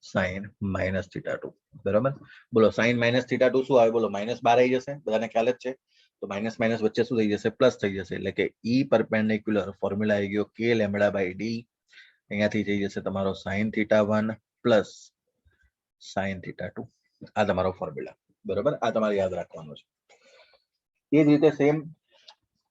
A: sine minus theta 2, બરાબર. બોલો સાઇન માઇનસ થીટા 2 શું આવે? બોલો માઇનસ 12 આવી જશે, બધાને ખ્યાલ જ છે. તો માઇનસ માઇનસ વચ્ચે શું થઈ જશે? પ્લસ થઈ જશે. એટલે કે ઈ પરપેન્ડિક્યુલર ફોર્મ્યુલા આવી ગયો કે લેમ્બડા બાય ડી. અહીંયાથી થઈ જશે તમારો sign theta 1 plus sine theta 2. આ તમારો ફોર્મ્યુલા, બરોબર. આ તમારે યાદ રાખવાનું છે. એ જ રીતે સેમ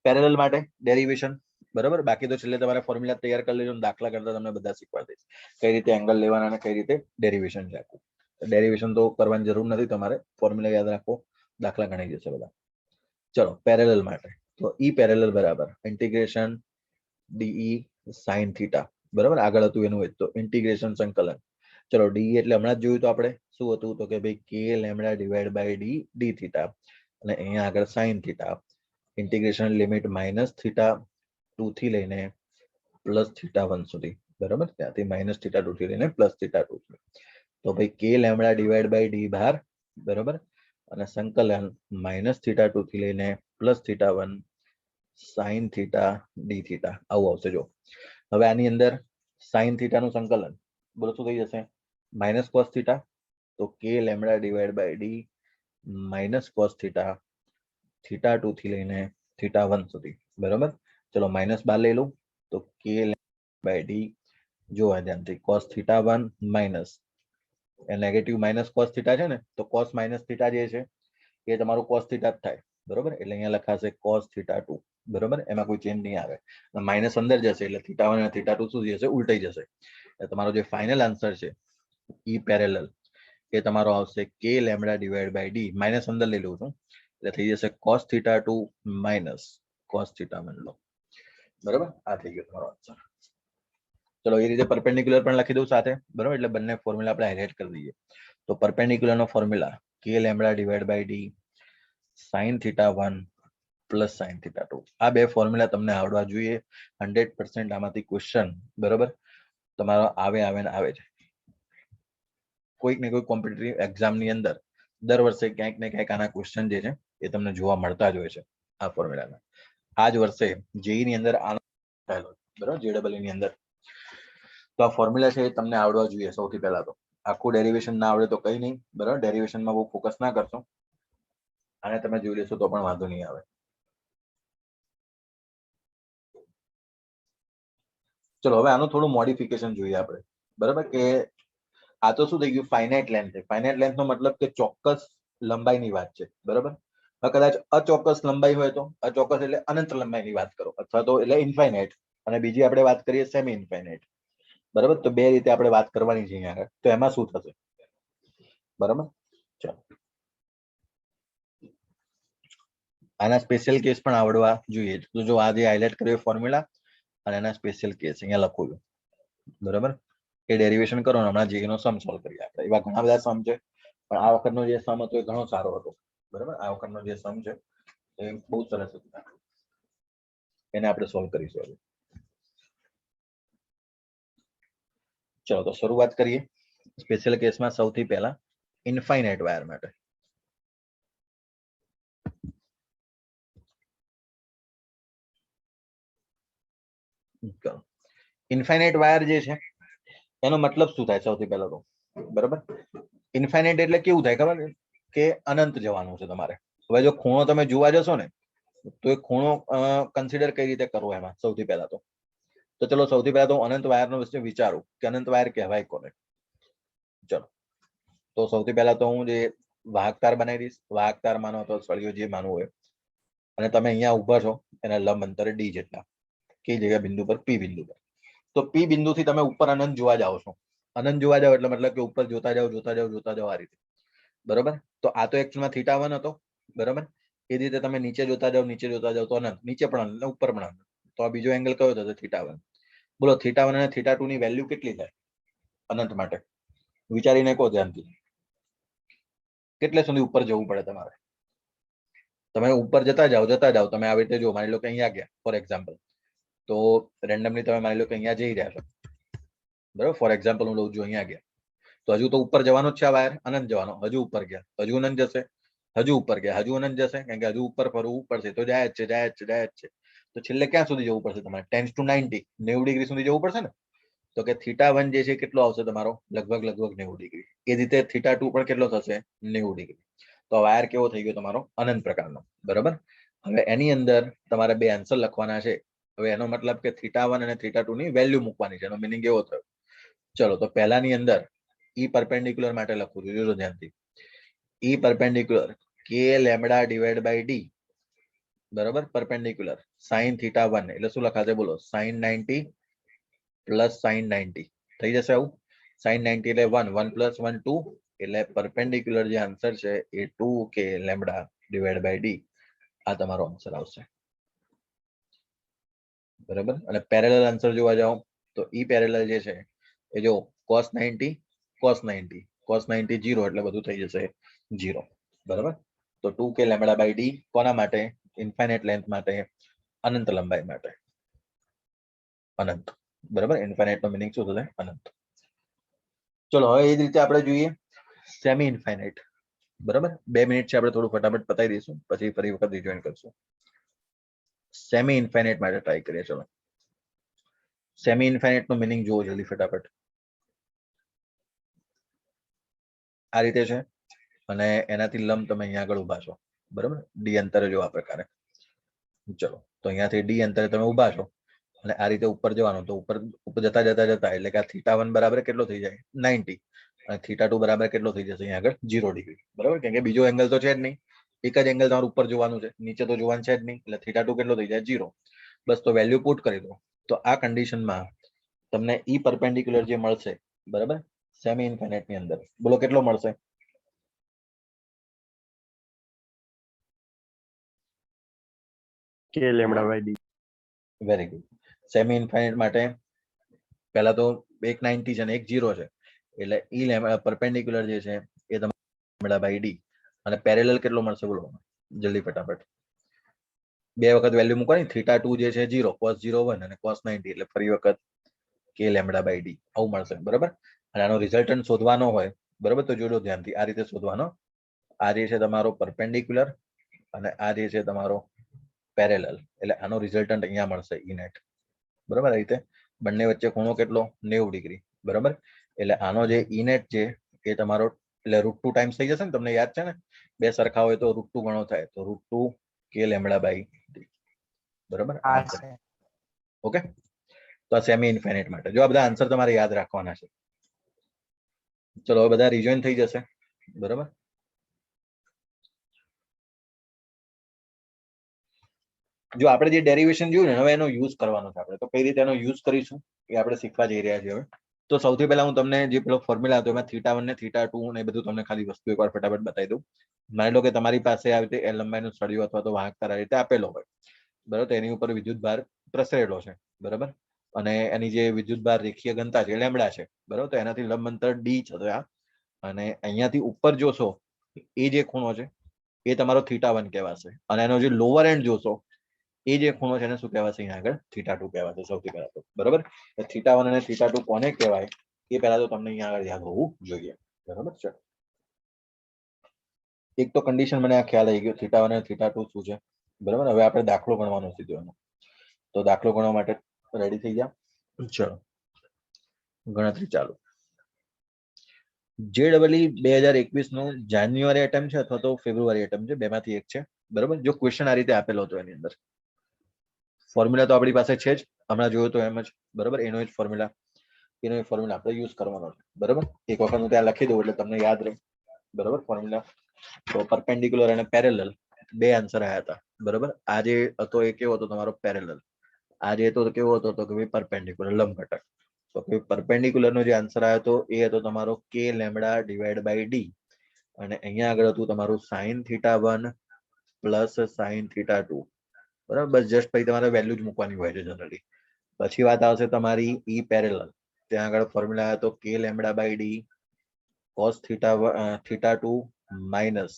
A: પેરેલલ માટે ડેરિવેશન, બરોબર. બાકી તો છેલ્લે તમારે ફોર્મ્યુલા તૈયાર કરી લેજો, દાખલા કરતા તમને બધા શીખવાડી દઈશ કઈ રીતે એંગલ લેવાના અને કઈ રીતે ડેરિવેશન રાખવું. ડેરિવેશન તો કરવાની જરૂર નથી, તમારે ફોર્મ્યુલા યાદ રાખો, દાખલા ગણાઈ જશે બધા. ચલો પેરેલલ માટે, તો ઈ પેરેલલ બરાબર ઇન્ટિગ્રેશન ડીઈ સાઇન થીટા, બરાબર. આગળ હતું એનું તો ઇન્ટિગ્રેશન સંકલન. ચલો ડી એટલે હમણાં જ જોયું તો આપણે શું હતું? તો કે ભાઈ કે lambda divide by d d theta, અને અહીંયા આગળ sine theta. Integration limit minus theta 2 થી લઈને પ્લસ થીટા 1 સુધી, બરાબર. ત્યાંથી માઇનસ થીટા 2 થી લઈને પ્લસ થીટા 2 સુધી. તો ભાઈ કે લેમ્બડા ડિવાઈડ બાય ડી બહાર, બરાબર, અને સંકલન માઇનસ થીટા 2 થી લઈને plus theta 1 sine theta D theta આવું આવશે. જો હવે આની અંદર સાઇન થીટા નું સંકલન બોલો શું થઈ જશે? માઇનસ કોસ થીટા, તો કે lambda divide by D minus cos theta theta 2 થી લઈને થીટા 1 સુધી, બરાબર. ચલો માઇનસ 12 લઈ લઉં તો કે બાય ડી જોવા ધ્યાનથી કોસ થીટા 1 માઇનસ એ નેગેટિવ માઇનસ કોસ થીટા છે ને, તો કોસ માઇનસ થીટા જે છે એ તમારું કોસ થીટા જ થાય, બરોબર. એટલે અહીંયા લખાશે કોસ થીટા 2, બરોબર. એમાં કોઈ ચેન્જ નહીં આવે. માઇનસ અંદર જશે એટલે થીટા 1 અને થીટા 2 શું જશે? ઉલટાઈ જશે. એટલે તમારો જે ફાઇનલ આન્સર છે ઈ પેરેલલ એ તમારો આવશે કે lambda divide by D. Minus અંદર લઈ લઉં છું એટલે થઈ જશે cos theta 2 minus cos theta 1 લો, બરોબર. આ થઈ ગયો તમારો આન્સર. ચલો એ રીતે પરપેન્ડિક્યુલર પણ લખી દઉં સાથે, બરોબર. એટલે બંને ફોર્મ્યુલા આપણે હાઇલાઇટ કરી દઈએ. તો પરપેન્ડિક્યુલર નો ફોર્મ્યુલા કે lambda divide by D sine theta 1 plus sine theta 2. આ બે ફોર્મ્યુલા તમને આવડવા જોઈએ. 100% આમાંથી ક્વેશ્ચન, બરોબર, તમારો આવે ને આવે છે. કોઈક ને કોઈ કોમ્પિટિટિવ એક્ઝામ ની અંદર દર વર્ષે ક્યાંક ને ક્યાંક આના ક્વેશ્ચન જે છે એ તમને જોવા મળતા જ હોય છે આ ફોર્મ્યુલાના. આ જ વર્ષે જેઈ ની અંદર ડાયલોગ, બરાબર, JEE ની અંદર. તો આ ફોર્મ્યુલા છે એ તમને આવડવા જોઈએ સૌથી પહેલા તો. આખું ડેરિવેશન ના આવડે તો કઈ નહીં, બરાબર, ડેરિવેશનમાં બહુ ફોકસ ના કરશો, અને તમે જોઈ લેશો તો પણ વાંધો નહીં આવે. ચલો હવે આનું થોડું મોડિફિકેશન જોઈએ આપણે, બરાબર, કે આ તો શું થઈ ગયું, ફાઇનાઇટ લેન્થ છે. ફાઇનાઇટ લેન્થ નો મતલબ કે ચોક્કસ લંબાઈની વાત છે, બરાબર. કદાચ અચોક્કસ લંબાઈ હોય તો અચોક્કસ એટલે અનંત લંબાઈની વાત કરો, અથવા તો એટલે ઇન્ફાઇનાઇટ, અને બીજી આપણે વાત કરીએ સેમી ઇન્ફાઇનાઇટ, બરાબર. તો બે રીતે આપણે વાત કરવાની છે અહીંયા. તો એમાં શું થશે, બરાબર. ચાલો આના સ્પેશિયલ કેસ પણ આવડવા જોઈએ. તો જો આજે હાઇલાઇટ કર્યો ફોર્મ્યુલા અને એના સ્પેશિયલ કેસ અહીંયા લખું છું, બરાબર. એ ડેરિવેશન કરો ને હમણાં J નો સમ સોલ્વ કરીએ આપણે. એવા ઘણા બધા સમ છે, પણ આ વખતનો જે સમ હતો એ ઘણો સારો હતો, બરાબર. આ વખતનો જે સમ છે એ બહુ સરસ હતો, એને આપણે સોલ્વ કરીશું હવે. ચલો તો શરૂઆત કરીએ સ્પેશિયલ કેસમાં. સૌથી પહેલા ઇન્ફાઇનાઇટ વાયર માટે. ઇન્ફાઇનાઇટ વાયર જે છે એનો મતલબ શું થાય સૌથી પહેલા તો, બરાબર. ઇન્ફાઇનાઇટ એટલે કેવું થાય ખબર કે અનંત જવાનું છે તમારે. હવે જો ખૂણો તમે જોવા જશો ને તો એ ખૂણો કન્સિડર કઈ રીતે કરવો એમાં સૌથી પહેલા તો ચલો સૌથી પહેલા તો અનંત વાયરનો વિશે વિચારું કે અનંત વાયર કહેવાય કોને. ચલો તો સૌથી પહેલા તો હું જે વાહકતાર બનાવી દઈશ. વાહકતાર માનો તો સળિયો જે માનવું હોય, અને તમે અહીંયા ઉભા છો એના લંબ અંતરે ડી જેટલા, કઈ જગ્યા બિંદુ પર, પી બિંદુ પર. તો પી બિંદુથી તમે ઉપર અનંત જોવા જાઓ છો. અનંત જોવા જાવ એટલે મતલબ કે ઉપર જોતા જાવ જોતા જાવ જોતા જાવ આ રીતે, બરાબર. તો આ તો એકચ્યુઅલમાં θ1 હતો, બરાબર. એ રીતે તમે નીચે જોતા જાવ તો અનંત, નીચે પણ અનંત, ઉપર પણ અનંત. તો આ બીજો એંગલ કયો થશે, θ1. બોલો θ1 અને θ2 ની વેલ્યુ કેટલી થાય અનંત માટે? વિચારીને કહો ધ્યાનથી. કેટલે સુધી ઉપર જવું પડે તમારે? તમે ઉપર જતા જાઓ તમે આવી રીતે જો માની લો કે અહીંયા ગયા ફોર એક્ઝામ્પલ, તો રેન્ડમલી તમે માની લો કે અહીંયા જઈ રહ્યા છો, બરાબર. ફોર એક્ઝામ્પલ હું લઉં છું અહીંયા ગયા, તો હજુ તો ઉપર જવાનો જ છે આ વાયર, અનંત જવાનો. હજુ ઉપર ગયા, હજુ અનંત જશે, હજુ ઉપર ગયા, હજુ અનંત જશે, કારણ કે હજુ ઉપર ફરવું પડશે, તો જાય જ છે. તો છેલ્લે ક્યાં સુધી જવું પડશે તમારે? 10 to 90, 90 ડિગ્રી સુધી જવું પડશે ને. તો કે θ1 જે છે કેટલો આવશે તમારો? લગભગ 90 ડિગ્રી. એ રીતે θ2 પણ કેટલો થશે? 90 ડિગ્રી. તો વાયર કેવો થઈ ગયો તમારો? અનંત પ્રકારનો, બરાબર. હવે એની અંદર તમારે બે આન્સર લખવાના છે. હવે એનો મતલબ કે θ1 અને θ2 ની વેલ્યુ મૂકવાની છે. એનો મિનિંગ એવો થયો. ચલો તો પહેલાની અંદર ઈ પરપેન્ડિક્યુલર માટે લખું છું, જોજો ધ્યાનથી. ઈ પરપેન્ડિક્યુલર કે લેમ્બડા ડિવાઇડ બાય ડી, બરાબર, પરપેન્ડિક્યુલર sin θ1 એટલે શું લખાશે બોલો? sin 90 પ્લસ sin 90 થઈ જશે આવું. sin 90 એટલે 1 1 પ્લસ 1 2, એટલે પરપેન્ડિક્યુલર જે આન્સર છે એ 2 કે લેમ્બડા ડિવાઇડ બાય ડી, આ તમારો આન્સર આવશે, બરાબર. અને પેરેલલ આન્સર જોવા જાઓ તો ઈ પેરેલલ જે છે એ જો cos 90 cos 90 cos 90 0 એટલે બધું થઈ જશે 0, બરાબર. તો 2 કે લેમ્બડા બાય ડી કોના માટે? ઇન્ફાઇનાઇટ લેન્થ માટે, અનંત લંબાઈ માટે. અનંત, બરાબર. ઇન્ફાઇનાઇટ નો મિનિંગ શું થશે? અનંત. ચલો હવે એ જ રીતે આપણે જોઈએ સેમી ઇન્ફાઇનાઇટ, બરાબર. 2 મિનિટ છે, આપણે થોડું ફટાફટ પતાવી દઈશું, પછી ફરી વખત રિજોઈન કરશું. સેમી ઇન્ફાઇનાઇટ માટે ટ્રાય કરીએ. ચલો સેમી ઇન્ફાઇનાઇટ નો મિનિંગ જુઓ જલ્દી ફટાફટ. આ રીતે છે, અને એનાથી લંબ તમે અહીંયા આગળ ઉભા છો, બરાબર. ડી અંતરે જો આ પ્રકારે. ચલો તો અહીંયાથી ડી અંતરે તમે ઉભા છો અને આ રીતે ઉપર જવાનું. તો ઉપર જતા એટલે કે આ θ1 બરાબર કેટલો થઈ જાય? 90, અને θ2 બરાબર કેટલો થઈ જશે અહીંયા આગળ? 0 ડિગ્રી, બરાબર. કેમ કે બીજો એંગલ તો છે જ નહીં, એક જ એંગલ તમારે ઉપર જોવાનું છે, નીચે તો જોવાનું છે જ નહીં. એટલે θ2 કેટલો થઈ જાય? 0. બસ તો વેલ્યુ પુટ કરી દો. તો આ કન્ડિશનમાં તમને ઈ પરપેન્ડિક્યુલર જે મળશે, બરાબર, સેમી ઇન્ફાઇનાઇટ ની અંદર, બોલો કેટલો મળશે?
B: કે lambda by D.
A: Very good. Semi infinite માટે પહેલા તો એક 90 છે અને એક 0 છે, એટલે ઈ પરપેન્ડિક્યુલર જે છે એ તમારે લેમ્બડા બાય ડી. અને પેરેલલ કેટલો મળશે બોલો જલ્દી ફટાફટ? બે વખત વેલ્યુ મૂકવાની. θ2 જે છે 0, cos 0 1 અને cos 90 એટલે ફરી વખત કે લેમ્બડા બાય ડી, આવું મળશે, બરાબર. અને આનો રિઝલ્ટન્ટ શોધવાનો હોય, બરાબર, તો જોજો ધ્યાનથી. આ રીતે શોધવાનો. આ જે છે તમારો પરપેન્ડિક્યુલર અને આ જે છે તમારો પેરેલલ, એટલે આનો રિઝલ્ટન્ટ અહીંયા મળશે ઈ નેટ, બરાબર. આ રીતે બંને વચ્ચે ખૂણો કેટલો 90 ડિગ્રી. બરાબર. એટલે આનો જે ઇનેટ છે એ તમારો એટલે √2 ટાઈમ્સ થઈ જશે ને. તમને યાદ છે ને, બે સરખા હોય તો √2 ગણો થાય, તો √2 k λ/d. બરાબર. ઓકે. તો આ સેમી ઇન્ફાઇનાઇટ માટે જો આ બધા આન્સર તમારે યાદ રાખવાના છે. ચલો હવે બધા રિજોઇન થઈ જશે. બરાબર. જો આપણે જે ડેરિવેશન જોયું ને, હવે એનો યુઝ કરવાનો છે આપણે. તો કઈ રીતે એનો યુઝ કરીશું એ આપણે શીખવા જઈ રહ્યા છીએ હવે. તો સૌથી પહેલા હું તમને જે પેલો ફોર્મ્યુલા હતો એમાં θ1 ને θ2 ને એ બધું તમને ખાલી વસ્તુ એકવાર ફટાફટ બતાવી દઉં. માની લો કે તમારી પાસે આવી રીતે L લંબાઈનો સળિયો અથવા તો વાહકતાર આ રીતે આપેલો હોય. બરાબર. તો એની ઉપર વિદ્યુત ભાર પ્રસરેલો છે. બરાબર. અને એની જે વિદ્યુત ભાર રેખીય ઘનતા છે લેમ્બડા છે. બરાબર. તો એનાથી લંબ અંતર d છે. અને અહીંયાથી ઉપર જોશો એ જે ખૂણો છે એ તમારો θ1 કહેવાશે. અને એનો જે લોઅર એન્ડ જોશો એ જે ખૂણો છે એને શું કહેવાશે? અહીંયા આગળ θ2 કહેવાશે સૌથી પહેલા તો. બરાબર. θ1 અને θ2 કોને કહેવાય એ પહેલા તો તમને અહીંયા આગળ યાદ હોવું જોઈએ. બરાબર છે. એક તો કન્ડિશન મને આ ખ્યાલ આવી ગયો θ1 અને θ2 શું છે. બરાબર. હવે આપણે દાખલો ગણવાનો સીધો એનો. તો દાખલો ગણવા માટે રેડી થઈ ગયા. ચલો ગણતરી ચાલુ. JEE 2021 નો જાન્યુઆરી એટેમ્પ છે અથવા તો ફેબ્રુઆરી એટેમ્પ છે, બેમાંથી એક છે. બરાબર. જો ક્વેશ્ચન આ રીતે આપેલો હતો એની અંદર ફોર્મ્યુલા તો આપણી પાસે છે જ, હમણાં જોયું તો એમ જ. બરાબર. એનો જ ફોર્મ્યુલા આપણે યુઝ કરવાનો છે. બરાબર. એક વખત હું ત્યાં લખી દઉં એટલે તમને યાદ રહે. બરાબર. ફોર્મ્યુલા તો પરપેન્ડિક્યુલર અને પેરેલલ બે આન્સર આવ્યા હતા. બરાબર. આ જે હતો એ કેવો હતો તમારો? પેરેલલ. આ જે હતો કેવો હતો? તો કે ભાઈ પરપેન્ડિક્યુલર, લંબ ઘટક. તો કે પરપેન્ડિક્યુલર નો જે આન્સર આવ્યો હતો એ હતો તમારો k λ/d. અને અહીંયા આગળ હતું તમારું sin θ1 પ્લસ sin θ2. બરાબર. બસ જસ્ટ પછી તમારે વેલ્યુ જ મૂકવાની હોય છે જનરલી. પછી વાત આવશે તમારી ઈ પેરેલલ. ત્યાં આગળ ફોર્મ્યુલા હતો k λ/d cos θ2 minus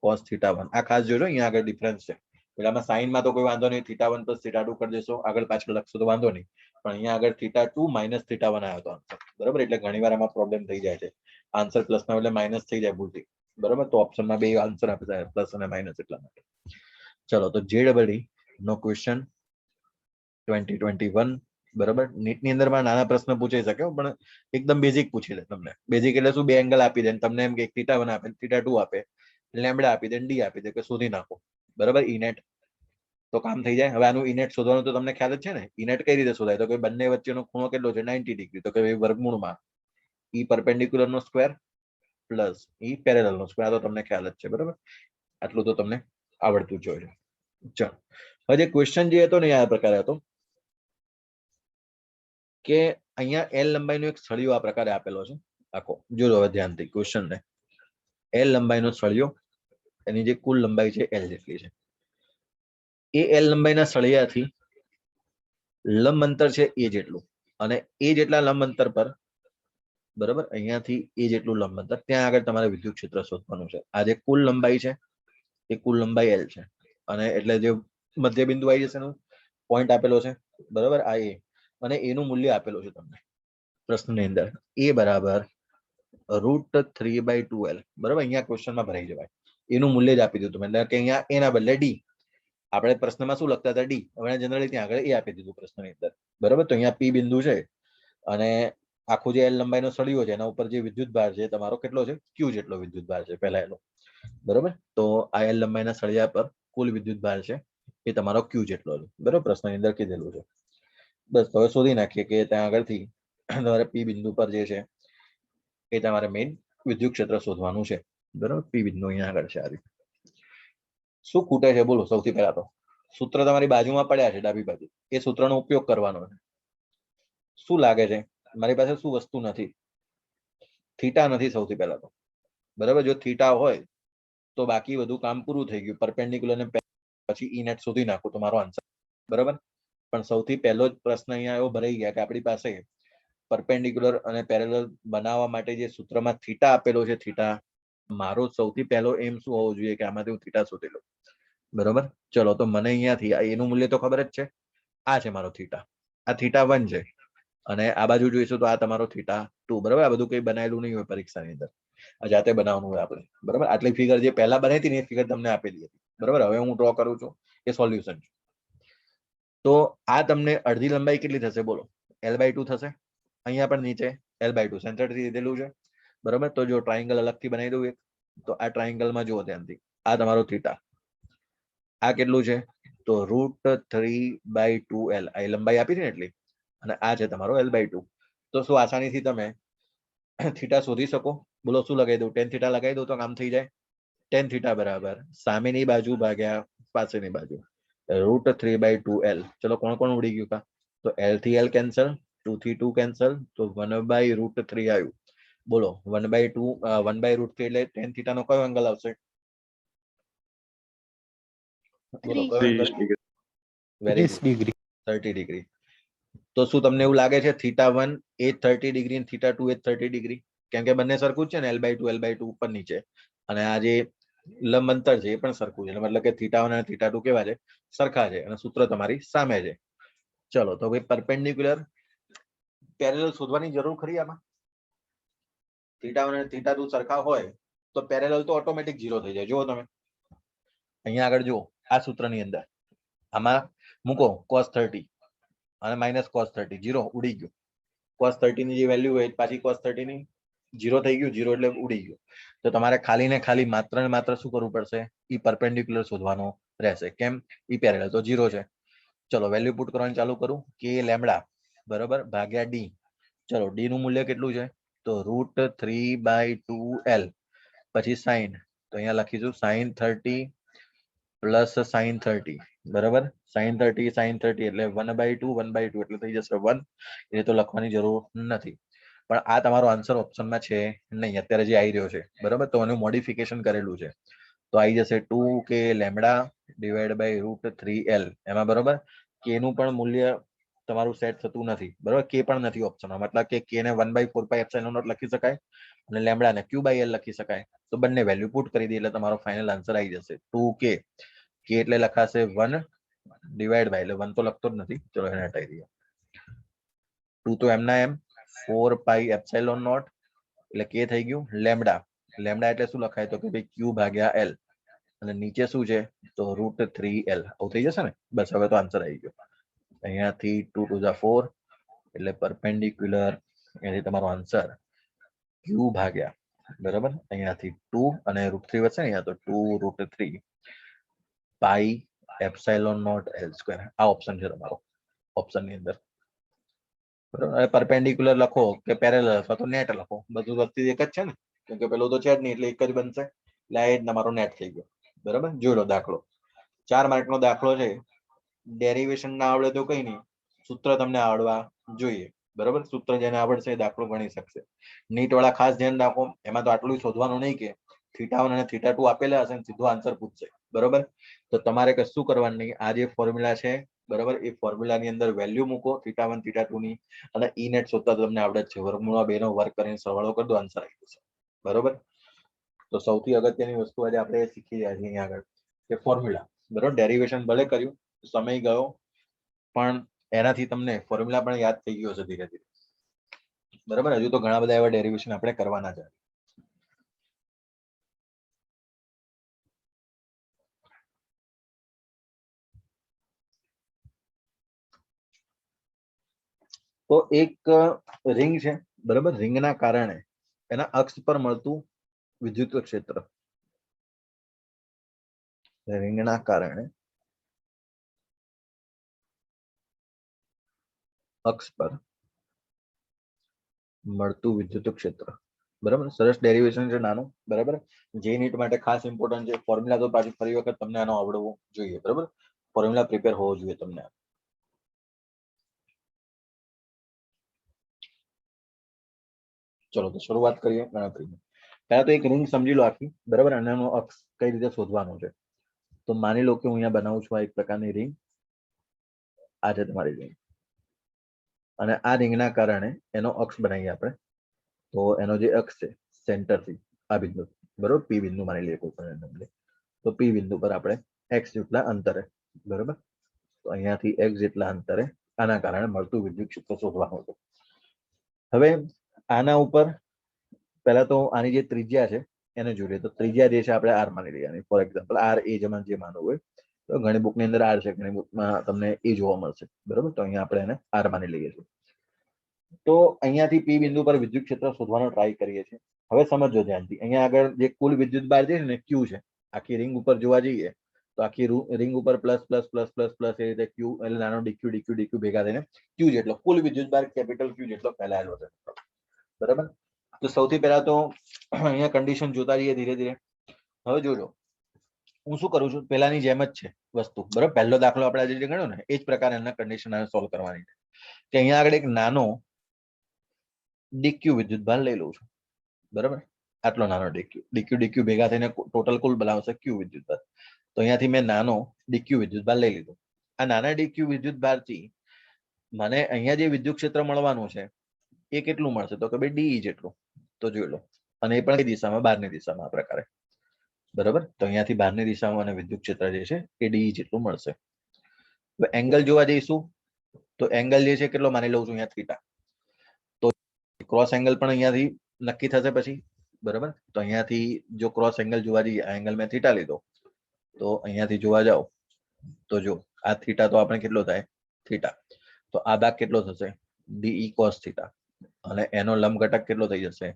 A: cos θ1. આ ખાસ જોજો, અહીંયા આગળ ડિફરન્સ છે. પેલામાં સાઈનમાં તો કોઈ વાંધો નહીં, θ1 પ્લસ θ2 કરી દેશો, આગળ પાછળ લખશો તો વાંધો નહીં. પણ અહીંયા આગળ θ2 માઇનસ θ1 આવ્યો હતો આન્સર. બરાબર. એટલે ઘણી વાર આમાં પ્રોબ્લેમ થઈ જાય છે. આન્સર પ્લસ ના એટલે માઇનસ થઈ જાય ભૂલથી. બરાબર. તો ઓપ્શનમાં બે આન્સર આપે છે, પ્લસ અને માઇનસ, એટલા માટે. ચલો તો JEE નો ક્વેશ્ચન 2021. બરાબર. નીટની અંદર માં નાના પ્રશ્ન પૂછાઈ શકે પણ એકદમ બેઝિક પૂછી લે તમને. બેઝિક એટલે શું? બે એંગલ આપી દે તમને એમ કે θ1 આપે, θ2 આપે, લેમ્બડા આપી દે, ડી આપી દે કે શોધી નાખો. બરાબર. ઇનેટ તો કામ થઈ જાય. હવે આનું ઇનેટ શોધવાનું તો તમને ખ્યાલ જ છે ને. ઇનેટ કઈ રીતે શોધાય? તો કે બંને વચ્ચેનો ખૂણો કેટલો છે? 90 ડિગ્રી. તો કે વર્ગમૂળમાં ઈ પરપેન્ડિક્યુલર નો સ્ક્વેર પ્લસ ઈ પેરેલલ નો સ્ક્વેર. આ તો તમને ખ્યાલ જ છે. બરાબર. આટલું તો તમને આવડતું જ હોય. ચાલો હવે ક્વેશ્ચન જે હતો ને આ પ્રકારે હતો કે અહીંયા L લંબાઈનો એક સળિયો આ પ્રકારે આપેલો છે આખો. જોજો હવે ધ્યાનથી ક્વેશ્ચન ને. L લંબાઈનો સળિયો, એની જે કુલ લંબાઈ છે L જેટલી છે. એ L લંબાઈના સળિયાથી લંબ અંતર છે એ જેટલું, અને એ જેટલા લંબ અંતર પર, બરાબર, અહીંયાથી એ જેટલું લંબ અંતર, ત્યાં આગળ તમારે વિદ્યુત ક્ષેત્ર શોધવાનું છે. આ જે કુલ લંબાઈ છે એ કુલ લંબાઈ L છે. અને એટલે જે મધ્ય બિંદુ આવી જશે એનું પોઈન્ટ આપેલો છે. બરાબર. આ એ, અને એનું મૂલ્ય આપેલું છે તમને પ્રશ્નની અંદર. એ બરાબર √3/2L. બરાબર. અહીંયા ક્વેશ્ચનમાં ભરાઈ જવાય. એનું મૂલ્ય જ આપી દીધું. એટલે કે અહીંયા એના બદલે ડી. આપણે પ્રશ્નમાં શું લખતા હતા? ડી. હવે જનરલી ત્યાં આગળ એ આપી દીધું પ્રશ્નની અંદર. બરાબર. તો અહીંયા પી બિંદુ છે અને આખું જે L લંબાઈનો સળિયો છે એના ઉપર જે વિદ્યુત ભાર છે તમારો કેટલો છે? Q જેટલો વિદ્યુત ભાર છે પહેલા એનો. બરાબર. તો આ L લંબાઈના સળિયા પર કુલ વિદ્યુત ભાર છે એ તમારો Q જેટલો છે. બરાબર. પ્રશ્નની અંદર કીધેલું છે. બસ હવે શોધી નાખીએ કે ત્યાં આગળથી તમારે પી બિંદુ પર જે છે એ તમારે મેઇન વિદ્યુત ક્ષેત્ર શોધવાનું છે. બરાબર. પી બિંદુ અહીંયા આગળ છે. આ રીતે શું ખૂટે છે બોલો? સૌથી પહેલા તો સૂત્ર તમારી બાજુમાં પડ્યા છે ડાબી બાજુ, એ સૂત્રનો ઉપયોગ કરવાનો છે. શું લાગે છે? મારી પાસે શું વસ્તુ નથી? થીટા નથી સૌથી પહેલા તો. બરાબર. જો થીટા હોય તો બાકી બધું કામ પૂરું થઈ ગયું. પરપેન્ડિક્યુલર ને પછી ઈ નેટ શોધી નાખો તમારો આન્સર. બરાબર. પણ સૌથી પહેલો જ પ્રશ્ન અહીંયા એવો ભરાઈ ગયા કે આપણી પાસે પરપેન્ડિક્યુલર અને પેરેલલ બનાવવા માટે જે સૂત્રમાં થીટા આપેલો છે, થીટા, મારો સૌથી પહેલો એમ શું હોવો જોઈએ કે આમાંથી હું થીટા શોધી લઉં. બરાબર. ચલો તો મને અહીંયાથી એનું મૂલ્ય તો ખબર જ છે. આ છે મારો થીટા. આ θ1 છે. અને આ બાજુ જોઈશું તો આ તમારો θ2. બરાબર. આ બધું કઈ બનાવેલું નહીં હોય પરીક્ષાની અંદર, જાતે બનાવવાનું હોય આપણે. બરાબર. આટલી ફિગર જે પહેલા બનાવી હતી ને એ ફિગર તમને આપેલી હતી. બરાબર. હવે હું ડ્રો કરું છું એ સોલ્યુશન છે. તો આ તમને અડધી લંબાઈ કેટલી થશે બોલો? L/2 થશે. અહીંયા પણ નીચે L/2 સેન્ટરથી લીધેલું છે, બરાબર. તો જો ટ્રાયંગલ અલગથી બનાવી દઉં એક, તો આ ટ્રાયંગલમાં જુઓ ધ્યાનથી, આ તમારો થીટા, આ કેટલું છે? તો √3/2L, આ લંબાઈ આપી છે ને એટલી, અને આ છે તમારો L/2. તો શું આસાનીથી તમે થીટા શોધી શકો? બોલો શું લગાવી દઉં? tan થીટા લગાવી દઉં તો કામ થઈ જાય. tan થીટા બરાબર સામેની બાજુ ભાગ્યા પાછળની બાજુ, √3/2L. ચલો કોણ કોણ ઉડી ગયું કા? તો L થી L કેન્સલ, 2 થી 2 કેન્સલ, તો 1/√3 આવ્યું. બોલો 1/2 1/√3 એટલે tan થીટા નો કયો એંગલ આવશે? બોલો કયો એંગલ? Very good, 30 degree. તો શું તમને એવું લાગે છે θ1 એ 30 ડિગ્રી અને θ2 એ 30 ડિગ્રી? કેમ કે બંને સરખું છે ને, L/2 ઉપર નીચે, અને આ જે લંબ અંતર છે એ પણ સરખું છે, મતલબ કે θ1 અને θ2 કેવા છે? સરખા છે, અને સૂત્ર તમારી સામે છે. ચલો તો ભાઈ પરપેન્ડિક્યુલર પેરેલલ શોધવાની જરૂર ખરી આમાં? θ1 અને θ2 સરખા હોય તો પેરેલલ તો ઓટોમેટિક 0 થઈ જાય. જુઓ તમે અહીંયા આગળ જુઓ, આ સૂત્રની અંદર આમાં મૂકો cos 30 અને -cos 30, 0 ઉડી ગયું. cos 30 ની જે વેલ્યુ હોય પાછી cos 30 ની 0 થઈ ગયું, 0 એટલે ઉડી ગયું. તો તમારે ખાલી ને ખાલી માત્ર ને માત્ર શું કરવું પડશે? ઈ પરપેન્ડિક્યુલર શોધવાનો રહેશે. કેમ? ઈ પેરેલલ તો 0 છે. ચલો વેલ્યુ પુટ કરવાનું ચાલુ કરું. k લેમ્બડા બરાબર ભાગ્યા d. ચલો d નું મૂલ્ય કેટલું છે? તો √3/2L, પછી sin, તો અહીંયા લખીશું sin 30 પ્લસ sin 30, બરાબર. sin 30 એટલે 1/2 1/2 એટલે થઈ જશે 1. એ તો લખવાની જરૂર નથી, પણ આ તમારો આન્સર ઓપ્શનમાં છે નહીં અત્યારે જે આવી રહ્યો છે, બરાબર. તો એનું મોડિફિકેશન કરેલું છે, તો આવી જશે 2k લેમ્બડા / √3L. એમાં બરાબર k નું પણ મૂલ્ય તમારું સેટ થતું નથી, બરાબર. k પણ નથી ઓપ્શનમાં, મતલબ કે k ને 1/4πε0 લખી શકાય અને લેમ્બડા ને q/L લખી શકાય. તો બંને વેલ્યુ પુટ કરી દે એટલે તમારો ફાઇનલ આન્સર આવી જશે 2k. k એટલે લખાશે 1 ડિવાઈડ બાય, એટલે 1 તો લખતો જ નથી, ચલો એને હટાવી દઈએ. 2 તો એમના એમ, 4πε0 એટલે k થઈ ગયું. લેમ્બડા, લેમ્બડા એટલે શું લખાય? તો કે ભાઈ q/L, અને નીચે શું છે? તો √3L. આવું થઈ જશે ને? બસ હવે તો આન્સર આવી ગયો. અહીંયાથી 2 to the 4 એટલે પરપેન્ડિક્યુલર, અહીંયાથી તમારો આન્સર q/, બરાબર. અહીંયાથી 2 અને √3 વધશે ને, અહીંયા તો 2√3 πε0L². આ ઓપ્શન છે તમારો ઓપ્શન ની અંદર, બરાબર. પરપેન્ડિક્યુલર લખો કે પેરેલલ અથવા તો નેટ લખો, બધું વસ્તુ એક જ છે ને, કેમ કે પેલું તો છે જ નહીં એટલે એક જ બનશે. એટલે આ તમારો નેટ થઈ ગયો, બરાબર. જોઈ લો દાખલો, 4 માર્કનો દાખલો છે. ડેરિવેશન ના આવડે તો કઈ નહીં, સૂત્ર તમને આવડવા જોઈએ, બરાબર. સૂત્ર જેને આવડશે એ દાખલો ગણી શકશે. નીટ વાળા ખાસ ધ્યાન રાખો, એમાં તો આટલું શોધવાનું નહીં કે θ1 અને θ2 આપેલા હશે ને સીધો આન્સર પૂછશે, બરાબર. તો તમારે કશું કરવાનું નહીં. આ જે ફોર્મ્યુલા છે, બરાબર, એ ફોર્મ્યુલાની અંદર વેલ્યુ મૂકો θ1 θ2 ની, અને ઈ નેટ શોધતા તમને આવડે જ છે. વર્ગમૂળ 2 નો વર્ગ કરીને સરવાળો કરી દો, આન્સર આવી જશે, બરાબર. તો સૌથી અગત્યની વસ્તુ આજે આપણે શીખી રહ્યા છીએ અહીંયા આગળ કે ફોર્મ્યુલા, બરાબર. ડેરિવેશન ભલે કર્યું, સમય ગયો, પણ એનાથી તમને ફોર્મ્યુલા પણ યાદ થઈ ગયો હશે ધીરે ધીરે, બરાબર. હજુ તો ઘણા બધા એવા ડેરિવેશન આપણે કરવાના છે. તો એક રિંગ છે, બરાબર. રિંગના કારણે એના અક્ષ પર મળતું વિદ્યુત ક્ષેત્ર, રિંગના કારણે અક્ષ પર મળતું વિદ્યુત ક્ષેત્ર, બરાબર. સરસ ડેરિવેશન છે નાનું, બરાબર. જે નીટ માટે ખાસ ઇમ્પોર્ટન્ટ છે. ફોર્મ્યુલા તો પાછી ફરી વખત તમને આનો આવડવું જોઈએ, બરાબર. ફોર્મ્યુલા પ્રિપેર હોવો જોઈએ તમને. ચલો તો શરૂઆત કરીએ ગણતરીની. પહેલા તો એક રિંગ સમજી લો આખી, બરાબર, અને એનો અક્ષ કઈ રીતે શોધવાનો છે. તો માની લો કે હું અહીંયા બનાવું છું આ એક પ્રકારની રિંગ, આ છે તમારી રિંગ, અને આ રિંગના કારણે એનો અક્ષ બનાવીએ આપણે. તો એનો જે અક્ષ છે સેન્ટરથી આ બિંદુ, બરોબર, પી બિંદુ માની લઈએ કોઈ પણ, તો પી બિંદુ પર આપણે x જેટલા અંતરે, બરોબર. તો અહીંયાથી x જેટલા અંતરે આના કારણે મળતું વિદ્યુત ક્ષેત્ર શોધવાનું છે. હવે આના ઉપર પહેલા તો આની જે ત્રિજ્યા છે એને જોઈએ. તો ત્રિજ્યા જે છે આપણે r માની લઈએ, ફોર એક્ઝામ્પલ r એ જે માનવું હોય તો ઘણી બુકની અંદર આર છે, ઘણી બુકમાં તમને એ જોવા મળશે, બરોબર. તો અહીંયા આપણે એને આર માની લઈએ છીએ. તો અહીંયાથી પી બિંદુ પર વિદ્યુત ક્ષેત્ર શોધવાનો ટ્રાય કરીએ છીએ. હવે સમજો ધ્યાનથી, અહીંયા આગળ જે કુલ વિદ્યુત બાર છે ને ક્યુ છે, આખી રિંગ ઉપર જોવા જઈએ તો આખી રિંગ ઉપર plus plus plus plus plus એ રીતે ક્યુ એટલે નાનો ડીક્યુ ડીક્યુ ડીક્યુ ભેગા થઈને ક્યુ જેટલો કુલ વિદ્યુત બાર કેપિટલ ક્યુ જેટલો ફેલાયેલો છે, બરાબર. તો સૌથી પહેલા તો અહીંયા કન્ડિશન જોતા જઈએ ધીરે ધીરે. હવે જોજો, હું શું કરું છું, પહેલાની જેમ જ છે વસ્તુ, બરાબર. પહેલો દાખલો આપણે આજે જે ગણ્યો ને એ જ પ્રકારે એના કન્ડિશન સોલ્વ કરવાની છે. કે અહીંયા આગળ એક નાનો ડીક્યુ વિદ્યુત ભાર લઈ લઉં છું, બરાબર. આટલો નાનો ડીક્યુ ડીક્યુ ડીક્યુ ભેગા થઈને ટોટલ કુલ બનાવશે ક્યુ વિદ્યુત ભાર. તો અહીંયાથી મેં નાનો ડીક્યુ વિદ્યુત ભાર લઈ લીધો. આ નાના ડીક્યુ વિદ્યુત ભારથી મને અહીંયા જે વિદ્યુત ક્ષેત્ર મળવાનું છે એ કેટલું મળશે, તો કે ભાઈ ડીઈ જેટલું. તો જોઈ લો, અને એ પણ કઈ દિશામાં, બહારની દિશામાં આ પ્રકારે, બરાબર. તો અહીંયાથી બહારની દિશામાં અને વિદ્યુત ક્ષેત્ર જે છે એ ડીઈ જેટલું મળશે. હવે એંગલ જોવા જઈશું તો એંગલ જે છે કેટલો માની લઉં છું અહીંયા થીટા. તો ક્રોસ એંગલ પણ અહીંયાથી નક્કી થશે પછી, બરાબર. તો અહીંયાથી જો ક્રોસ એંગલ જોવા જઈએ, આ એંગલ મેં થીટા લીધો, તો અહીંયાથી જોવા જાઓ તો જો આ થીટા તો આપણે કેટલો થાય થીટા, તો આ ભાગ કેટલો થશે ડીઈ કોસ થીટા, અને એનો લંબ ઘટક કેટલો થઈ જશે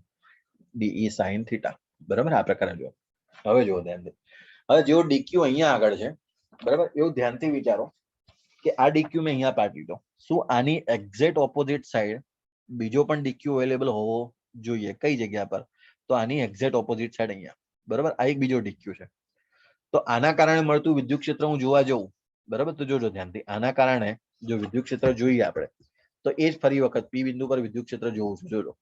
A: ડીઈ સાઇન થીટા, બરાબર. આ પ્રકારે જો. હવે જો ધ્યાનથી, હવે જેવો ડીક્યુ અહીંયા આગળ છે, બરાબર, એવું ધ્યાનથી વિચારો કે આ ડીક્યુ મેં અહીંયા પાડી દીધો. શું આની એક્ઝેક્ટ ઓપોઝિટ સાઈડ બીજો પણ ડીક્યુ અવેલેબલ હોવો જોઈએ? કઈ જગ્યા પર? તો આની એક્ઝેક્ટ ઓપોઝિટ સાઈડ અહીંયા, બરાબર. આ એક બીજો ડીક્યુ છે. તો આના કારણે મળતું વિદ્યુત ક્ષેત્ર હું જોવા જઉં, બરાબર. તો જોજો ધ્યાનથી, આના કારણે જો વિદ્યુત ક્ષેત્ર જોઈએ આપણે, તો એ જ ફરી વખત પી બિંદુ પર વિદ્યુત ક્ષેત્ર જોવું છું, જોજો.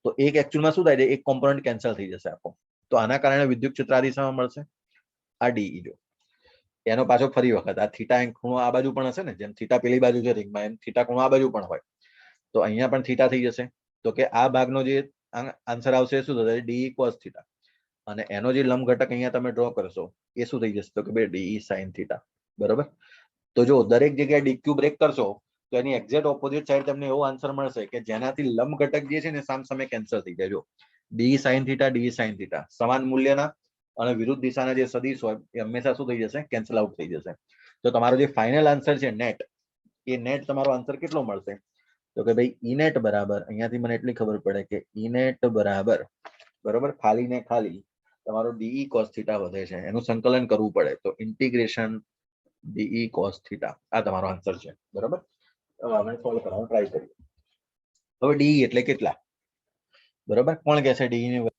A: તો એક એકચ્યુઅલમાં શું થાય છે, એક કોમ્પોનન્ટ કેન્સલ થઈ જશે આખો. તો આના કારણે વિદ્યુત ક્ષેત્ર આ દિશામાં મળશે, આ ડીઈ. જો એનો પાછો ફરી વખત આ થીટા ખૂણો આ બાજુ પણ હશે ને, જેમ થીટા પેલી બાજુ છે રિંગમાં, એમ થીટા ખૂણો આ બાજુ પણ હોય. તો અહીંયા પણ થીટા થઈ જશે. તો કે આ ભાગનો જે આન્સર આવશે શું થશે, ડીઈ કોસ થીટા. અને એનો જે લંબ ઘટક અહીંયા તમે ડ્રો કરશો એ શું થઈ જશે, તો કે બે ડીઈ સાઇન થીટા, બરાબર. તો જો દરેક જગ્યાએ ડીક્યુ બ્રેક કરશો તો એની એક્ઝેક્ટ ઓપોઝિટ સાઈડ તમને એવો આન્સર મળશે કે જેનાથી લંબ ઘટક જે છે ને સામે કેન્સલ થઈ જાય. જો D sine theta D sine theta સમાન મૂલ્યના અને વિરુદ્ધ દિશાના જે સદિશ હોય એ હંમેશા શું થઈ જશે, કેન્સલ આઉટ થઈ જશે. તો તમારો જે ફાઇનલ આન્સર છે નેટ, એ નેટ તમારો આન્સર કેટલો મળશે, તો કે ભાઈ ઈ નેટ બરાબર, અહીંયાથી મને એટલી ખબર પડે કે ઈ નેટ બરાબર, બરાબર, ખાલી ને ખાલી તમારો ડીઈ કોસ થીટા વધે છે એનું સંકલન કરવું પડે, તો ઇન્ટિગ્રેશન ડીઈ કોસ થીટા આ તમારો આન્સર છે, બરાબર. હવે આપણે સોલ્વ કરવાનો ટ્રાય કરીએ. હવે ડીઈ એટલે કેટલા, બરાબર. કોણ કહેશે ડીઈ ને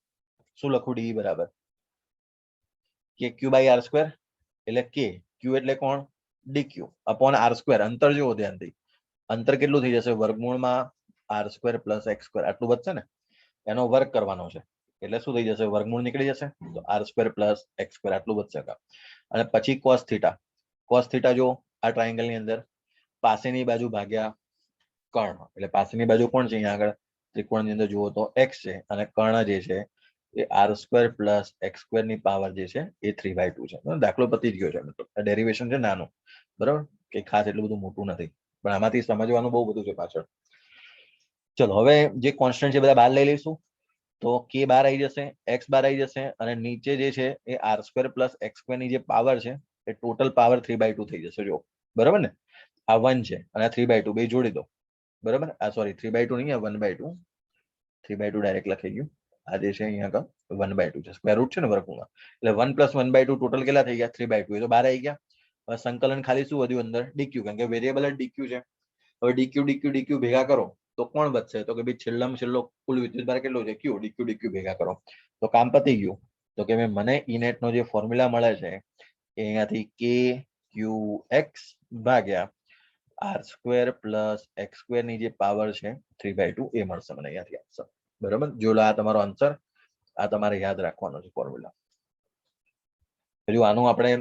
A: શું લખું, ડીઈ બરાબર કે ક્યુ બાય આર સ્ક્વેર, એટલે કે ક્યુ એટલે કોણ, ડીક્યુ અપોન આર સ્ક્વેર. અંતર જુઓ ધ્યાનથી, અંતર કેટલું થઈ જશે, વર્ગમૂળમાં R square plus X square આટલું વધશે ને, એનો વર્ગ કરવાનો છે એટલે શું થઈ જશે, વર્ગમૂળ નીકળી જશે, તો R square plus X square આટલું વધશે. અને પછી કોસ થીટા, કોસ થીટા જો આ ટ્રાયેંગલ ની અંદર પાસેની બાજુ ભાગ્યા કર્ણ, એટલે પાસેની બાજુ કોણ છે અહીંયા આગળ ત્રિકોણની અંદર જુઓ તો એક્સ છે, અને કર્ણ જે છે એ R square plus X square ની પાવર જે છે એ 3/2 છે. દાખલો પતી જ ગયો છે, મતલબ આ ડેરિવેશન છે નાનું, બરાબર, કે ખાસ એટલું બધું મોટું નથી, પણ આમાંથી સમજવાનું બહુ બધું છે પાછળ. ચલો હવે જે કોન્સ્ટન્ટ છે બધા બહાર લઈ લઈશું. તો કે બાર આવી જશે, એક્સ બાર આવી જશે, અને નીચે જે છે એ R square plus X square ની જે પાવર છે એ ટોટલ પાવર 3/2 થઈ જશે. જો બરાબર ને, આ 1 છે અને 3/2 બે જોડી દો, બરાબર. આ સોરી 3/2 નહીં, આ 1/2, 3/2 ડાયરેક્ટ લખી ગયું. આ જે છે અહીંયા આગળ 1/2 છે, સ્ક્વેર રૂટ છે ને વર્ગમૂળમાં, એટલે 1 + 1/2 ટોટલ કેટલા થઈ ગયા, 3/2. એ તો બહાર આવી ગયા. હવે સંકલન ખાલી શું વધ્યું અંદર, ડીક્યુ, કારણ કે વેરિયેબલ જ ડીક્યુ છે. હવે ડીક્યુ ડીક્યુ ડીક્યુ ભેગા કરો તો કોણ બચશે, તો કે ભાઈ છેલ્લામાં છેલ્લો કુલ વિદ્યુતભાર કેટલો છે, ક્યુ. ડીક્યુ ડીક્યુ ભેગા કરો તો કામ પતી ગયું. તો કે મને ઈ નેટ નો જે ફોર્મ્યુલા મળે છે એ અહીંયાથી કે ક્યુ એક્સ ભાગ્યા R square plus X square ની જે પાવર છે 3/2 એ મળશે મને અહીંયાથી આન્સર, બરાબર. જો આ તમારો આન્સર, આ તમારે યાદ રાખવાનો છે ફોર્મ્યુલા. હજુ આનું આપણે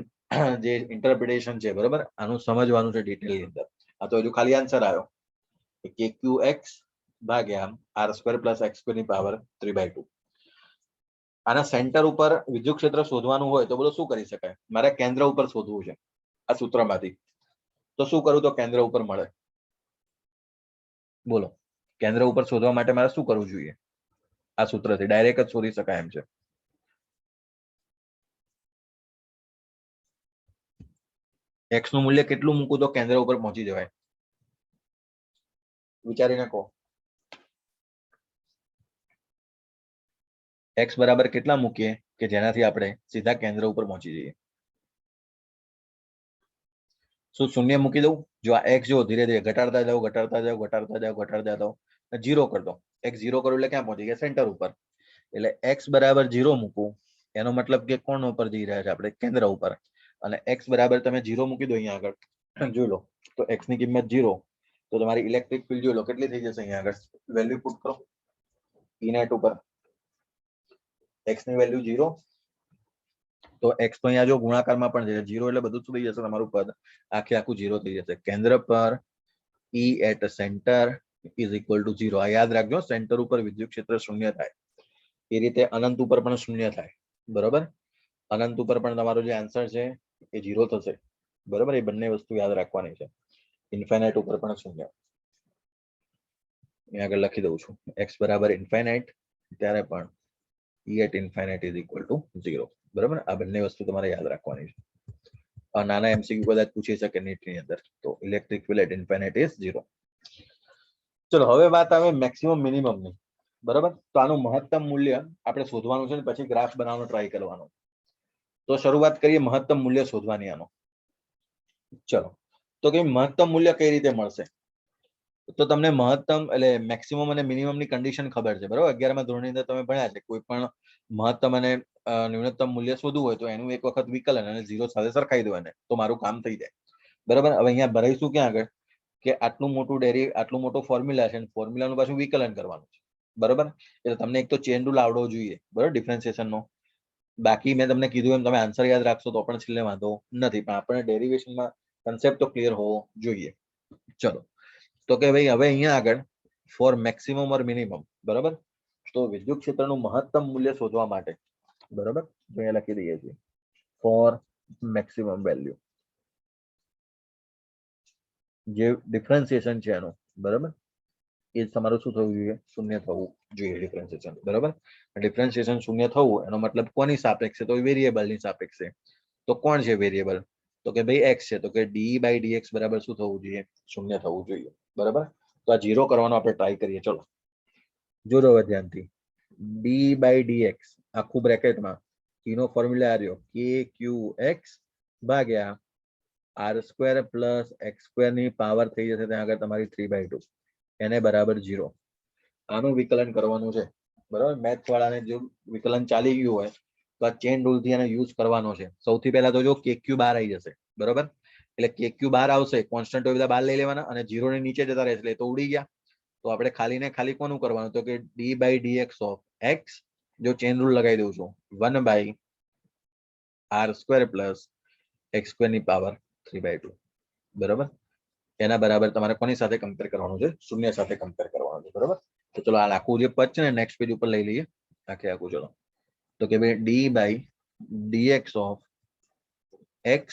A: જે ઇન્ટરપ્રિટેશન છે, બરાબર, આનું સમજવાનું છે ડિટેલની અંદર. આ તો હજુ ખાલી આન્સર આવ્યો કે ક્યુ એક્સ ભાગ્યા R square plus X square ની પાવર 3/2. આના સેન્ટર ઉપર વિદ્યુત ક્ષેત્ર શોધવાનું હોય તો બોલો શું કરી શકાય, મારે કેન્દ્ર ઉપર શોધવું છે આ સૂત્રમાંથી. તો શું કરું તો કેન્દ્ર ઉપર મળે, બોલો. કેન્દ્ર ઉપર શોધવા માટે મારે શું કરવું જોઈએ, આ સૂત્રથી ડાયરેક્ટ જ શોધી શકાય એમ છે. x નું મૂલ્ય કેટલું મૂકું તો કેન્દ્ર ઉપર પહોંચી જવાય? વિચારીને કહો. x બરાબર કેટલા મૂકીએ કે જેનાથી આપણે સીધા કેન્દ્ર ઉપર પહોંચી જઈએ? શું શૂન્ય મૂકી દઉં? જો આ x જો ધીરે ધીરે ઘટાડતા જાઓ ઘટાડતા જાઓ ઘટાડતા જાઓ ઘટાડતા જાઓ, 0 કરી દો. x 0 કરું એટલે ક્યાં પહોંચી ગયા? સેન્ટર ઉપર. એટલે x બરાબર 0 મૂકું એનો મતલબ કે કોણ ઉપર જઈ રહ્યા છે આપણે? કેન્દ્ર ઉપર. અને x બરાબર તમે 0 મૂકી દો અહીંયા આગળ, જોઈ લો તો x ની કિંમત 0, તો તમારી ઇલેક્ટ્રિક ફિલ્ડ જોઈ લો કેટલી થઈ જશે અહીંયા આગળ. વેલ્યુ પુટ કરો E નેટ ઉપર. x ની વેલ્યુ 0, તો x તો અહીંયા જો ગુણાકારમાં પણ છે 0, એટલે બધું શું થઈ જશે તમારું પદ? આખે આખું 0 થઈ જશે. કેન્દ્ર પર E at centre is equal to 0. આ યાદ રાખજો, સેન્ટર ઉપર વિદ્યુત ક્ષેત્ર શૂન્ય થાય. એ રીતે અનંત ઉપર પણ શૂન્ય થાય. બરોબર? અનંત ઉપર પણ તમારો જે આન્સર છે એ 0 થશે. બરોબર? એ બંને વસ્તુ યાદ રાખવાની છે. ઇન્ફાઇનાઇટ ઉપર પણ શૂન્ય. અહીંયા આગળ લખી દઉં છું, x બરાબર ઇન્ફાઇનાઇટ ત્યારે પણ E at infinite is equal to 0. બરાબર? આ બંને વસ્તુ તમારે યાદ રાખવાની છે. નાના MCQ કદાચ પૂછી શકે નીટની અંદર, તો electric field at infinite is 0. ચલો હવે વાત આવે મેક્સિમમ મિનિમમ ની. બરાબર? તો આનું મહત્તમ મૂલ્ય આપણે શોધવાનું છે ને પછી ગ્રાફ બનાવવાનો ટ્રાય કરવાનો. તો શરૂઆત કરીએ મહત્તમ મૂલ્ય શોધવાની આનો. ચલો, તો કે મહત્તમ મૂલ્ય કઈ રીતે મળશે? તો તમને મહત્તમ એટલે મેક્સિમમ અને મિનિમમ ની કન્ડિશન ખબર છે. બરાબર? 11મા ધોરણની અંદર તમે ભણ્યા છે. કોઈ પણ મહત્તમ અને ન્યૂનતમ મૂલ્ય શોધવું હોય તો એનું એક વખત વિકલન અને 0 સાથે સરખાઈ દો એને, તો મારું કામ થઈ જાય. બરાબર? હવે અહીંયા ભરાઈશું ક્યાં આગળ કે આટલું મોટો ફોર્મ્યુલા છે, ફોર્મ્યુલાનું પાછું વિકલન કરવાનું છે. બરાબર? એટલે તમને એક તો ચેન રૂલ આવડવો જોઈએ. બરાબર? ડિફરન્સિએશન નો. બાકી મેં તમને કીધું એમ તમે આન્સર યાદ રાખશો તો પણ છેલ્લે વાંધો નથી, પણ આપણે ડેરિવેશનમાં કન્સેપ્ટ તો ક્લિયર હોવો જોઈએ. ચલો, તો કે ભાઈ હવે અહીંયા આગળ ફોર મેક્સિમમ ઓર મિનિમમ. બરાબર? તો વિદ્યુત ક્ષેત્રનું મહત્તમ મૂલ્ય શોધવા માટે, બરાબર, તો અહીંયા લખી દઈએ છીએ ફોર મેક્સિમમ વેલ્યુ. જે ડિફરન્સિએશન છે એનું, બરાબર, એ તમારું શું થવું જોઈએ? શૂન્ય થવું જોઈએ ડિફરન્સિએશન. બરાબર? ડિફરન્સિએશન શૂન્ય થવું એનો મતલબ કોની સાપેક્ષે? તો વેરિયેબલની સાપેક્ષે. તો કોણ છે વેરિયેબલ? તો કે ભાઈ x છે, તો કે d/dx બરાબર શું થવું જોઈએ? શૂન્ય થવું જોઈએ. બરાબર? તો આ 0 કરવાનો આપણે ટ્રાય કરીએ. ચલો જોજો હવે ધ્યાનથી. d/dx આખું બ્રેકેટમાં e નો ફોર્મ્યુલા આવ્યો kqx ભાગ્યા r² પ્લસ x² ની પાવર થઈ જશે ત્યાં આગળ તમારી 3/2, એને બરાબર 0. આનું વિકલન કરવાનું છે. બરાબર? મેથ્સ વાળાને જો વિકલન ચાલી ગયું હોય તો આ ચેન રૂલ થી આને યુઝ કરવાનો છે. સૌથી પહેલા તો જો kq બહાર આવી જશે. બરાબર? એટલે kq બહાર આવશે, કોન્સ્ટન્ટ બધા બહાર લઈ લેવાના અને 0 ની નીચે જતા રહેશે, એટલે તો ઉડી ગયા. તો આપણે ખાલી ને ખાલી કોનું કરવાનું? તો કે d/dx ઓફ x, જો ચેન રૂલ લગાવી દઉં છું, 1/r² પ્લસ x² ની પાવર 3/2. બરાબર? એના બરાબર તમારે કોની સાથે કમ્પેર કરવાનું છે? શૂન્ય સાથે કમ્પેર કરવાનું છે. બરાબર? તો ચલો આ આખું જે પદ છે ને નેક્સ્ટ પેજ ઉપર લઈ લઈએ આખે આખું. ચલો, તો કે ભાઈ d/dx ઓફ x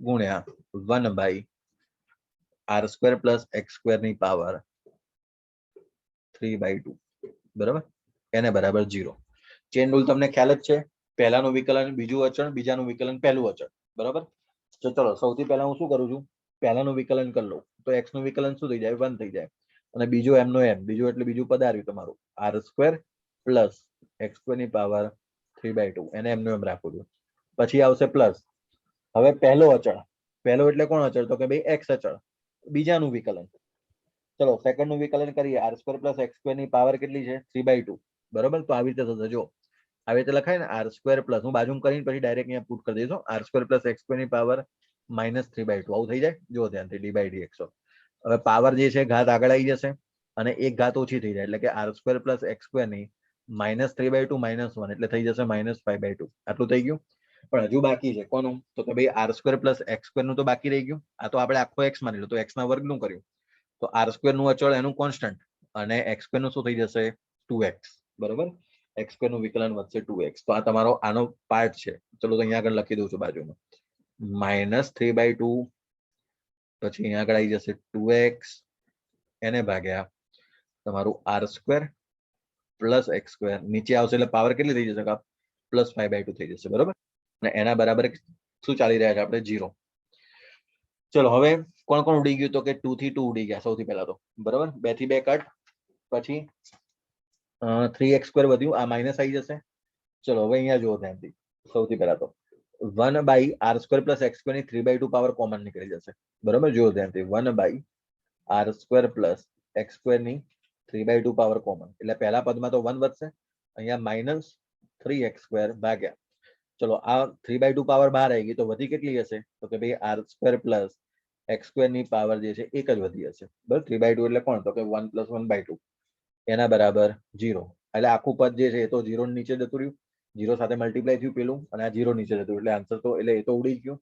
A: ગુણ્યા 1/r² પ્લસ x² ની પાવર 3/2. બરાબર? એને બરાબર 0. ચેન રૂલ તમને ખ્યાલ જ છે. પહેલાનું વિકલન બીજું અચળ, બીજાનું વિકલન પહેલું અચળ. બરાબર? તો ચલો સૌથી પહેલા હું શું કરું છું? પહેલાનું વિકલન કરી લઉં તો x નું વિકલન શું થઈ જાય? 1 થઈ જાય. અને બીજું એમનો એમ, બીજું એટલે બીજું પદ આવ્યું તમારું r² પ્લસ x² ની પાવર 3/2, એને એમનો એમ રાખું છું. પછી આવશે પ્લસ. હવે પહેલો અચળ, પહેલો એટલે કોણ અચળ? તો કે ભાઈ x અચળ. બીજાનું વિકલન. ચલો સેકન્ડ નું વિકલન કરીએ. r² પ્લસ x² ની પાવર કેટલી છે? 3/2. બરાબર? તો આવી રીતે થશે. જો આવી રીતે લખાય ને, r² પ્લસ, હું બાજુમાં કરીને પછી ડાયરેક્ટ અહીંયા પુટ કરી દઈશું, r² પ્લસ x² ની પાવર -3/2. આવું થઈ જાય. જો ધ્યાનથી d/dx. હવે પાવર જે છે ઘાત આગળ આવી જશે અને એક ઘાત ઓછી થઈ જાય, એટલે કે r² પ્લસ x² ની -3/2 -1, એટલે થઈ જશે -5/2. આટલું થઈ ગયું. પણ હજુ બાકી છે કોનું? તો કે ભાઈ r² પ્લસ x² નું તો બાકી રહી ગયું. આ તો આપણે આખો x માની લો તો x ના વર્ગ નું કર્યું. તો r² નું અચળ એનું કોન્સ્ટન્ટ અને x² નું શું થઈ જશે? 2x. બરોબર? x² નું વિકલન વધશે 2x. તો આ તમારો આનો પાર્ટ છે. ચલો તો અહીંયા આગળ લખી દઉં છું બાજુમાં -3/2, પછી અહીંયા આગળ આવી જશે 2x, એને ભાગ્યા તમારું r² પ્લસ x², નીચે આવશે એટલે પાવર કેટલી થઈ જશે? +5/2 થઈ જશે. બરોબર? અને એના બરાબર શું ચાલી રહ્યા છે આપણે? 0. ચલો હવે કોણ કોણ ઉડી ગયું? તો કે 2 થી 2 ઉડી ગયા સૌથી પહેલા તો, બરાબર. 2 થી 2 કટ, પછી 3x² વધ્યું, આ માઇનસ આવી જશે. ચલો હવે અહીંયા જુઓ ધ્યાનથી. સૌથી પહેલા તો 1/r² + x² ની 3/2 પાવર કોમન નીકળી જશે, બરાબર. જુઓ ધ્યાનથી, 1/r² + x² ની 3/2 પાવર કોમન, એટલે પહેલા પદમાં તો 1 વધશે, અહીંયા -3x² ભાગ્યા, ચલો આ 3/2 પાવર બહાર આવી ગઈ, તો વધી કેટલી હશે? તો કે ભાઈ r² + x² ની પાવર જે છે એક જ વધી હશે, બરાબર. 3/2 એટલે કોણ? તો કે 1 + 1/2 એના બરાબર 0. એટલે આખું પદ જે છે એ તો 0 નીચે જતું રહ્યું, 0 સાથે મલ્ટીપ્લાય થયું પેલું, અને આ 0 નીચે જતું, એટલે આન્સર તો એટલે એ તો ઉડી ગયું.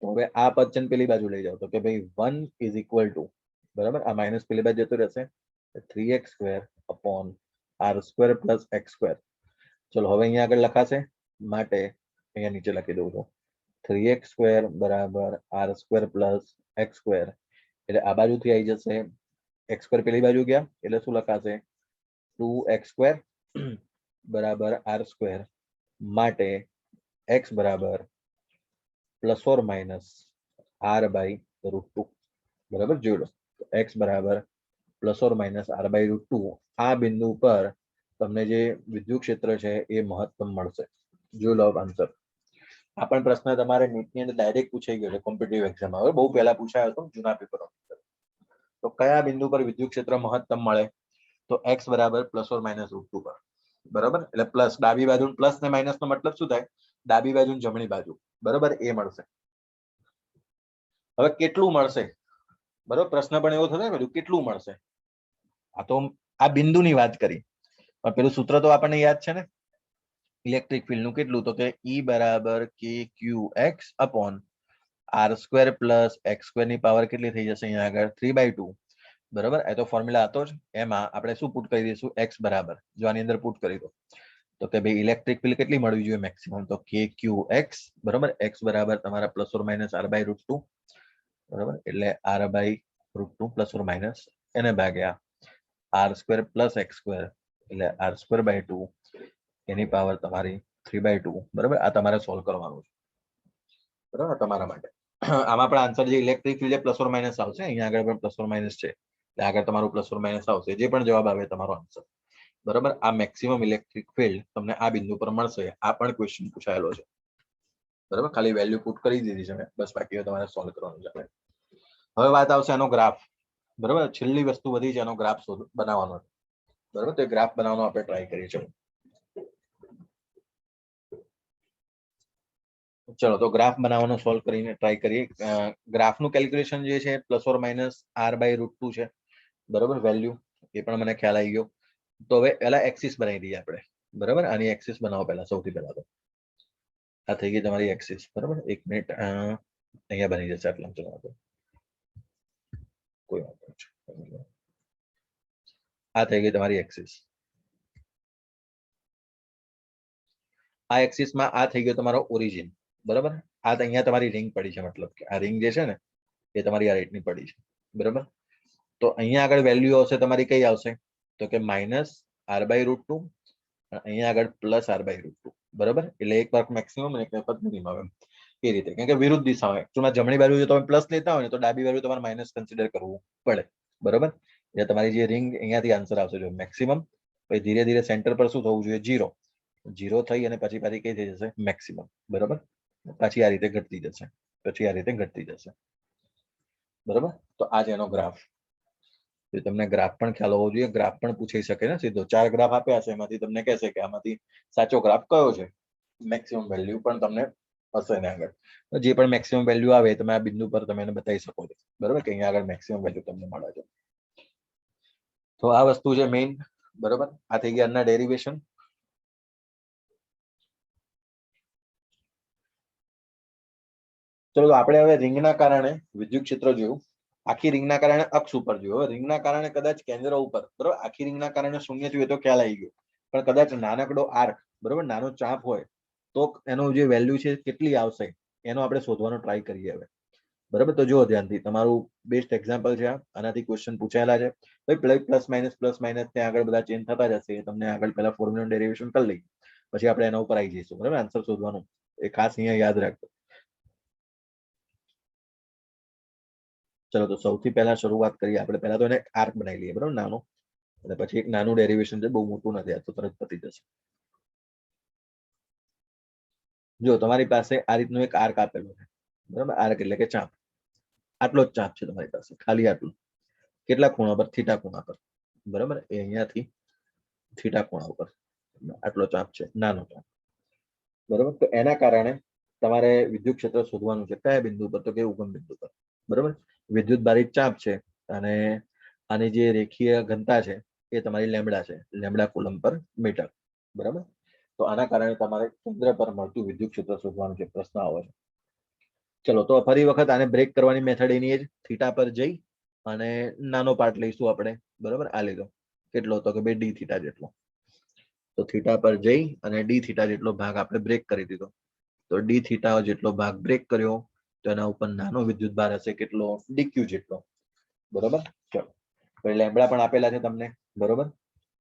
A: તો હવે આ પદ છે પેલી બાજુ લઈ જાઓ, તો કે ભાઈ 1 = બરાબર, આ માઇનસ પેલી બાજુ જતું રહેશે, 3x² / r² + x². ચલો હવે અહીંયા આગળ લખાશે, માટે અહીંયા નીચે લખી દઉં છું, 3x² = r² + x², એટલે આ બાજુથી આવી જશે, x² પેલી બાજુ ગયા એટલે શું લખાશે? 2x² = r², માટે x બરાબર ± r/√2, બરાબર. જોઈ લો, x બરાબર ± r/√2. આ બિંદુ પર તમને જે વિદ્યુત ક્ષેત્ર છે એ મહત્તમ મળશે. જોઈ લો આન્સર. આ પણ પ્રશ્ન તમારે નીટની અંદર ડાયરેક્ટ પૂછાઈ ગયો છે કોમ્પિટિટિવ એક્ઝામમાં, હવે બહુ પહેલા પૂછાયો હતો જૂના પેપરો. તો કયા બિંદુ પર વિદ્યુત ક્ષેત્ર મહત્તમ મળે? તો x બરાબર ± √2 પર, બરાબર. એટલે પ્લસ ડાબી બાજુ, પ્લસ ને માઇનસ નો મતલબ શું થાય? ડાબી બાજુ જમણી બાજુ, બરાબર, એ મળશે. હવે કેટલું મળશે? બરાબર, પ્રશ્ન પણ એવો થશે ને, કેટલું મળશે? આ તો આ બિંદુની વાત કરી, પણ પેલું સૂત્ર તો આપણને યાદ છે ને, ઇલેક્ટ્રિક ફિલ્ડ નું કેટલું? તો કે E = kqx / r² + x² ની પાવર કેટલી થઈ જશે? અહીંયા આગળ 3/2, બરાબર. એ તો ફોર્મ્યુલા હતો જ, એમાં આપણે શું પુટ કરી દઈશું? x બરાબર, જો આની અંદર પુટ કરી દો, તો કે ભાઈ ઇલેક્ટ્રિક ફિલ્ડ કેટલી મળવી જોઈએ મેક્સિમમ? તો kqx, બરાબર, x બરાબર તમારા ± r/√2, બરાબર, એટલે r/√2 ± એને ભાગ્યા r² + x², એટલે r²/2, એની પાવર તમારી 3/2, બરાબર. આ તમારે સોલ્વ કરવાનું છે, બરાબર, તમારા માટે. આમાં પણ આન્સર જે ઇલેક્ટ્રિક ફિલ્ડ ± આવશે, અહીંયા આગળ પણ ± છે, એટલે આગળ તમારું ± આવશે. જે પણ જવાબ આવે તમારો આન્સર, બરાબર. આ મેક્સિમમ ઇલેક્ટ્રિક ફિલ્ડ તમને આ બિંદુ પર મળશે. આ પણ ક્વેશ્ચન પૂછાયેલો છે, બરાબર. ખાલી વેલ્યુ પુટ કરી દીધી છે મેં, બસ બાકી તમારે સોલ્વ કરવાનું છે. હવે વાત આવશે આનો ગ્રાફ, બરાબર. છેલ્લી વસ્તુ વધી છે, આનો ગ્રાફ બનાવવાનો, બરાબર. તો ગ્રાફ બનાવવાનો આપણે ટ્રાય કરીએ છીએ. ચલો તો ગ્રાફ બનાવવાનો સોલ્વ કરીને ટ્રાય કરીએ. ગ્રાફનું કેલ્ક્યુલેશન જે છે ± r/√2 છે, બરાબર. વેલ્યુ એ પણ મને ખ્યાલ આવી ગયો. તો હવે પહેલા એક્સિસ બનાવી દઈએ આપણે, બરાબર. આની એક્સિસ બનાવો પહેલા, સૌથી પહેલા તો આ થઈ ગઈ તમારી એક્સિસ, બરાબર. 1 મિનિટ, અહીંયા બની જશે આટલા, ચલો કોઈ વાંધો નહીં. આ થઈ ગઈ તમારી એક્સિસ. આ એક્સિસમાં આ થઈ ગયો તમારો ઓરિજિન, બરાબર. આ અહીંયા તમારી રિંગ પડી છે, મતલબ કે આ રિંગ જે છે ને એ તમારી આ રીતની પડી છે, બરાબર. તો અહીંયા આગળ વેલ્યુ આવશે તમારી, કઈ આવશે? તો કે -r/√2, અહીંયા આગળ +r/√2, બરાબર. એટલે એક વર્ક મેક્સિમમ અને એક વર્ક મિનિમમ, એ રીતે. કેમ કે વિરુદ્ધ દિશામાં એકચુઅલમાં જમણી બાજુ જો તમે પ્લસ લેતા હોય ને તો ડાબી બાજુ તમારે માઇનસ કન્સિડર કરવું પડે, બરાબર. એટલે તમારી જે રિંગ અહીંયાથી આન્સર આવશે, જો મેક્સિમમ, પછી ધીરે ધીરે સેન્ટર પર શું થવું જોઈએ? 0 થઈ અને પછી કઈ થઈ જશે? મેક્સિમમ, બરાબર. પછી આ રીતે ઘટતી જશે, પછી આ રીતે ઘટતી જશે, બરાબર. તો આ છે એનો ગ્રાફ. તમને ગ્રાફ પણ ખ્યાલ હોવો જોઈએ. ગ્રાફ પણ પૂછી શકે ને સીધો. 4 ગ્રાફ આપ્યા છે, એમાંથી તમને કહેશે કે આમાંથી સાચો ગ્રાફ કયો છે. મેક્સિમમ વેલ્યુ પણ તમને હશે ને આગળ, જે પણ મેક્સિમમ વેલ્યુ આવે તમે આ બિંદુ પર તમે એને બતાવી શકો છો, બરાબર, કે અહીંયા આગળ મેક્સિમમ વેલ્યુ તમને મળે છે. તો આ વસ્તુ છે મેઇન, બરાબર. આ થઈ ગયા આના ડેરિવેશન. ચલો આપણે હવે રિંગના કારણે વિદ્યુત ક્ષેત્ર જોયું, આખી રિંગના કારણે અક્ષ ઉપર જોયું. હવે રિંગના કારણે કદાચ કેન્દ્ર ઉપર, બરાબર, આખી રિંગના કારણે શૂન્ય થયું તો ખ્યાલ આવી ગયો, પણ કદાચ નાનકડો આર્ક, બરાબર, નાનો ચાપ હોય તો એનો જે વેલ્યુ છે કેટલી આવશે એનો આપણે શોધવાનો ટ્રાય કરીએ હવે, બરાબર. તો જુઓ ધ્યાનથી, તમારું બેસ્ટ એક્ઝામ્પલ છે, આનાથી ક્વેશ્ચન પૂછાયેલા છે. ભાઈ પ્લસ માઇનસ ત્યાં આગળ બધા ચેન્જ થતા જશે. તમને આગળ પહેલા ફોર્મ્યુલા ડેરિવેશન કરી લઈ, પછી આપણે એના ઉપર આવી જઈશું, બરાબર. આન્સર શોધવાનું એ ખાસ અહીંયા યાદ રાખજો. ચલો તો સૌથી પહેલા શરૂઆત કરીએ આપણે. પહેલા તો એને આર્ક બનાવી લઈએ, બરાબર, નાનો, અને પછી એક નાનું ડેરિવેશન છે, બહુ મોટું નથી, આ તો તરત પતી જશે. જો તમારી પાસે આ રીતનું એક આર્ક આપેલું છે, બરાબર, આર્ક એટલે કે ચાપ, આટલો જ ચાપ છે તમારી પાસે, ખાલી આટલું. કેટલા ખૂણા પર? થીટા ખૂણા પર, બરાબર. એ અહીંયાથી થીટા ખૂણા ઉપર આટલો ચાપ છે, નાનો ચાપ, બરાબર. તો એના કારણે તમારે વિદ્યુત ક્ષેત્ર શોધવાનું છે. કયા બિંદુ પર? તો કે ઉગમ બિંદુ પર, બરાબર. વિદ્યુત બારિત ચાપ છે અને આની જે રેખીય ઘનતા છે એ તમારી લેમ્બડા છે, લેમ્બડા કુલમ પર મીટર, બરાબર. તો આના કારણે તમારે કેન્દ્ર પર મળતું વિદ્યુત ક્ષેત્ર શોધવાનું છે. પ્રશ્ન આવે છે. ચલો તો ફરી વખત આને બ્રેક કરવાની મેથડ એની જ. થીટા પર જઈ અને નાનો પાર્ટ લઈશું આપણે, બરાબર. આ લીધો કેટલો? તો કે ભાઈ ડી થીટા જેટલો. તો થીટા પર જઈ અને ડી થીટા જેટલો ભાગ આપણે બ્રેક કરી દીધો. તો ડી થીટા જેટલો ભાગ બ્રેક કર્યો તો એના ઉપર નાનો વિદ્યુત ભાર હશે, કેટલો? ડીક્યુ જેટલો, બરોબર. ચલો પછી લેમ્બડા પણ આપેલા છે તમને, બરોબર.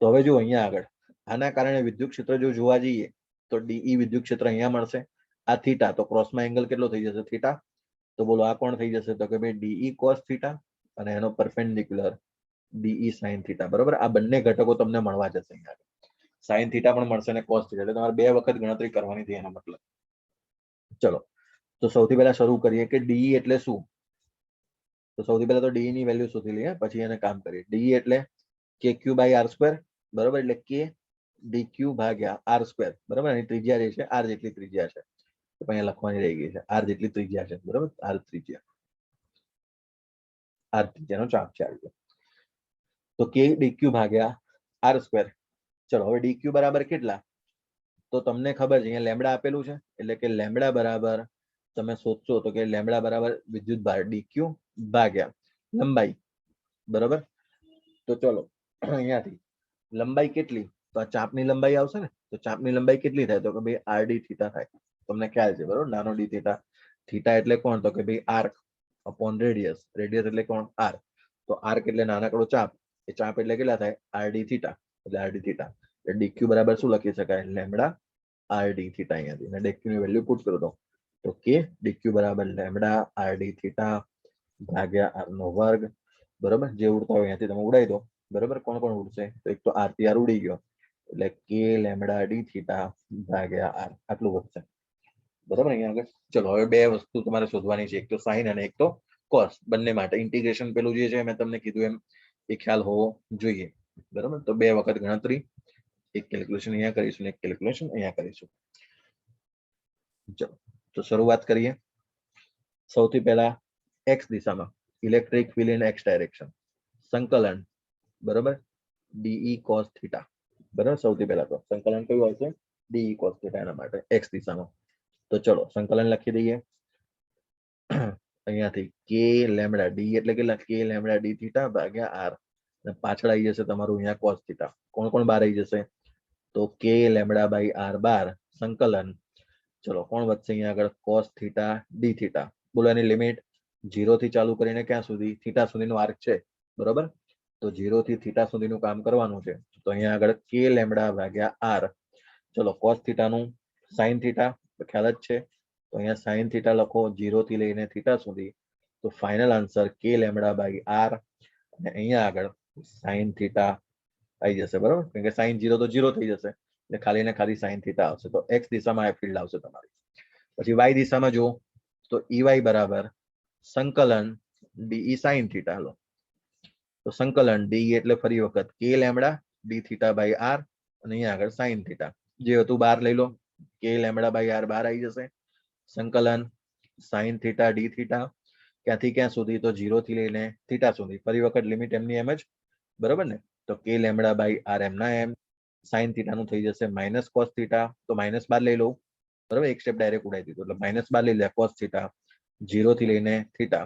A: તો હવે જો અહીંયા આગળ આના કારણે વિદ્યુત ક્ષેત્ર જો જોવા જઈએ તો ડીઈ વિદ્યુત ક્ષેત્ર અહીંયા મળશે. આ થીટા, તો ક્રોસમાં એંગલ કેટલો થઈ જશે? થીટા. તો બોલો આ કોણ થઈ જશે? તો કે ભાઈ ડીઈ કોસ થીટા અને એનો પરપેન્ડિક્યુલર ડીઈ સાઇન થીટા, બરોબર. આ બંને ઘટકો તમને મળવા જશે અહીંયા. સાઇન થીટા પણ મળશે અને કોસ થીટા, એટલે તમારે બે વખત ગણતરી કરવાની છે એનો મતલબ. ચલો તો સૌથી પહેલા શરૂ કરીએ કે ડીઈ એટલે શું. તો સૌથી પહેલા તો ડીઈ ની વેલ્યુ શોધી લઈએ, પછી એને કામ કરીએ. ડીઈ એટલે કે ક્યુ બાય આર સ્ક્વેર, બરોબર. એટલે કે ડી ક્યુ ભાગ્યા આર સ્ક્વેર, બરોબર. એની ત્રિજ્યા જે છે આર જેટલી ત્રિજ્યા છે, તો અહીંયા લખવાની રહી ગઈ છે, આર જેટલી ત્રિજ્યા છે, બરોબર. આર ત્રિજ્યાનો ચાપ છે આ રીતે. તો કે ડી ક્યુ ભાગ્યા આર સ્ક્વેર. ચલો હવે ડી ક્યુ બરાબર કેટલા? તો તમને ખબર છે અહીંયા લેમ્બડા આપેલું છે, એટલે કે લેમ્બડા બરાબર તમે શોધશો તો કે લેમ્બડા બરાબર વિદ્યુત ભાર ડીક્યુ ભાગ્યા લંબાઈ, બરોબર. તો ચલો અહીંયાથી લંબાઈ કેટલી? તો આ ચાપની લંબાઈ આવશે ને. તો ચાપની લંબાઈ કેટલી થાય? તો કે ભાઈ આરડી થીટા થાય. તમને ખ્યાલ છે, બરોબર. નાનો ડી થીટા. થીટા એટલે કોણ? તો કે ભાઈ આર્ક અપોન રેડિયસ. રેડિયસ એટલે કોણ? આર. તો આર્ક એટલે નાનકડો ચાપ, એ ચાપ એટલે કેટલા થાય? આરડી થીટા, એટલે આરડી થીટા. એટલે ડીક્યુ બરાબર શું લખી શકાય? Lambda R D theta. અહીંયાથી અને ડીક્યુ ની વેલ્યુ પુટ કરો તો કે ડીક્યુ બરાબર લેમ્બડા આરડી થીટા ભાગ્યા આર નો વર્ગ, બરોબર. જે ઉડતા હોય અહીંયાથી તમે ઉડાઈ દો, બરોબર. કોણ કોણ ઉડશે? તો એક તો આર થી આર ઉડી ગયો, એટલે કે લેમ્બડા ડી થીટા ભાગ્યા આર, આટલું વધશે, બરોબર. અહીંયા આગળ ચલો હવે બે વસ્તુ તમારે શોધવાની છે, એક તો સાઇન અને એક તો કોસ. બંને માટે ઇન્ટિગ્રેશન પેલું જે છે મેં તમને કીધું એમ એ ખ્યાલ હોવો જોઈએ, બરોબર. તો બે વખત ગણતરી, એક કેલ્ક્યુલેશન અહીંયા કરીશું, એક કેલ્ક્યુલેશન અહીંયા કરીશું. ચલો તો શરૂઆત કરીએ. સૌથી પહેલા એક્સ દિશામાં electric field in x direction, સંકલન, બરોબર, ડીઈ કોસ થીટા, બરોબર. સૌથી પહેલા તો સંકલન કયું આવશે? ડીઈ કોસ થીટા, એના માટે એક્સ દિશામાં. તો ચલો સંકલન લખી દઈએ અહીંયાથી. કે લેમ્બડા ડી એટલે કેટલા? કે લેમ્બડા ડી થીટા ભાગ્યા આર, પાછળ આવી જશે તમારું અહીંયા કોસ થીટા. કોણ કોણ બહાર આવી જશે? તો કે લેમ્બડા બાય આર બાર સંકલન. ચલો કોણ વધશે અહીંયા આગળ? Cos theta D theta. બોલો એની લિમિટ 0 થી ચાલુ કરીને ક્યાં સુધી? થીટા સુધીનો આર્ક છે, બરોબર. તો 0 થી થીટા સુધીનું કામ કરવાનું છે. તો અહીંયા આગળ કે લેમ્બડા ભાગ્યા આર. ચલો કોસ થીટાનું સાઇન થીટા ખ્યાલ જ છે, તો અહીંયા સાઇન થીટા લખો 0 થી લઈને થીટા સુધી. તો ફાઇનલ આન્સર કે લેમ્બડા બાય આર, અને અહીંયા આગળ સાઇન થીટા આવી જશે, બરોબર. કારણ કે સાઇન 0 તો 0 થઈ જશે, એટલે ખાલી ને ખાલી સાઇન થીટા આવશે. તો એક્સ દિશામાં આ ફિલ્ડ આવશે તમારી. પછી વાય દિશામાં જુઓ તો ઈવાય બરાબર સંકલન ડીઈ સાઇન થીટા. લો તો સંકલન ડી એટલે ફરી વખત કે lambda D theta by R, અને અહીંયા આગળ સાઇન થીટા. જે હતું બહાર લઈ લો, કે લેમ્બડા બાય આર બહાર આવી જશે. સંકલન સાઇન થીટા ડી થીટા, ક્યાંથી ક્યાં સુધી? તો 0 થી લઈને થીટા સુધી. ફરી વખત લિમિટ એમની એમ જ, બરોબર ને. તો કે લેમ્બડા બાય આર એમના એમ. સાઇન થીટા નું થઈ જશે માઇનસ કોસ થીટા, તો માઇનસ બાર લઈ લો, બરોબર. એક સ્ટેપ ડાયરેક્ટ ઉડાઈ દીધું, એટલે માઇનસ બાર લઈ લે કોસ થીટા 0 થી લઈને થીટા,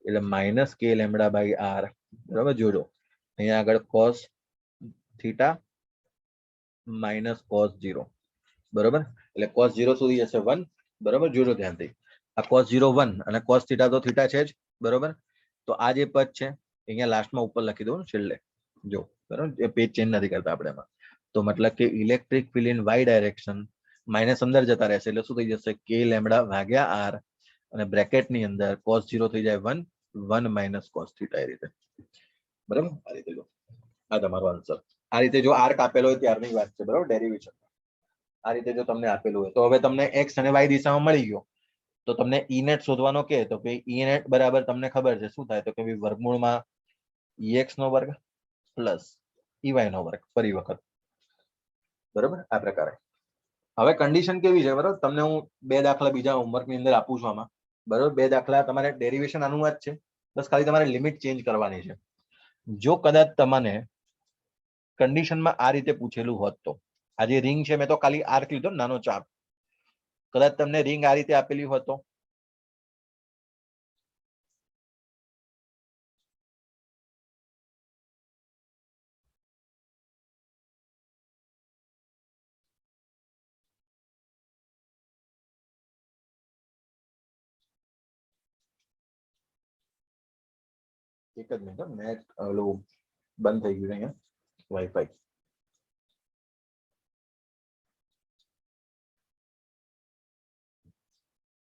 A: એટલે માઇનસ કે લેમ્બડા બાય આર, બરોબર. જોજો અહીંયા આગળ કોસ થીટા માઇનસ કોસ 0, બરોબર. એટલે કોસ 0 સુધી જશે 1, બરોબર. જોજો ધ્યાનથી. આ કોસ 0 1 અને કોસ થીટા તો થીટા છે જ, બરોબર. તો આ જે પદ છે અહીંયા લાસ્ટમાં ઉપર લખી દઉં છેલ્લે, જો, બરોબર. પેજ ચેન્જ નથી કરતા આપણે એમાં. તો મતલબ કે electric field in Y direction minus અંદર જતા રહેશે, એટલે શું થઈ જશે? કે લેમ્બડા ભાગ્યા આર, અને બ્રેકેટ ની અંદર કોસ 0 થઈ જાય 1, 1 માઇનસ કોસ થીટા એ રીતે, બરાબર. આ રીતે જો આ તમારો આન્સર. આ રીતે જો આર્ક આપેલો હોય ત્યારની વાત છે, બરાબર. ડેરિવેશન આ રીતે જો તમને આપેલું હોય તો હવે તમને એક્સ અને વાય દિશામાં મળી ગયો, તો તમને ઈ નેટ શોધવાનો કે તો કે ઈ નેટ બરાબર તમને ખબર છે શું થાય, તો કે વર્ગમૂળમાં ઈએક્સ નો વર્ગ પ્લસ ઈવાય નો વર્ગ ફરી વખત, બરાબર. આ પ્રકારે હવે કન્ડિશન કેવી છે, બરાબર. તમને હું બે દાખલા બીજા હોમવર્ક ની અંદર આપું છું આમાં, બરાબર. બે દાખલા તમારે ડેરિવેશન આનું જ છે, બસ ખાલી તમારે લિમિટ ચેન્જ કરવાની છે. જો કદાચ તમને કન્ડિશનમાં આ રીતે પૂછેલું હોત તો આ જે રિંગ છે, મેં તો ખાલી આર્ક લીધો નાનો ચાપ, કદાચ તમને રિંગ આ રીતે આપેલી હોત તો એક જ મિનિટ, નેટ ઓલું બંધ થઈ ગયું અહીંયા વાઈફાઈ.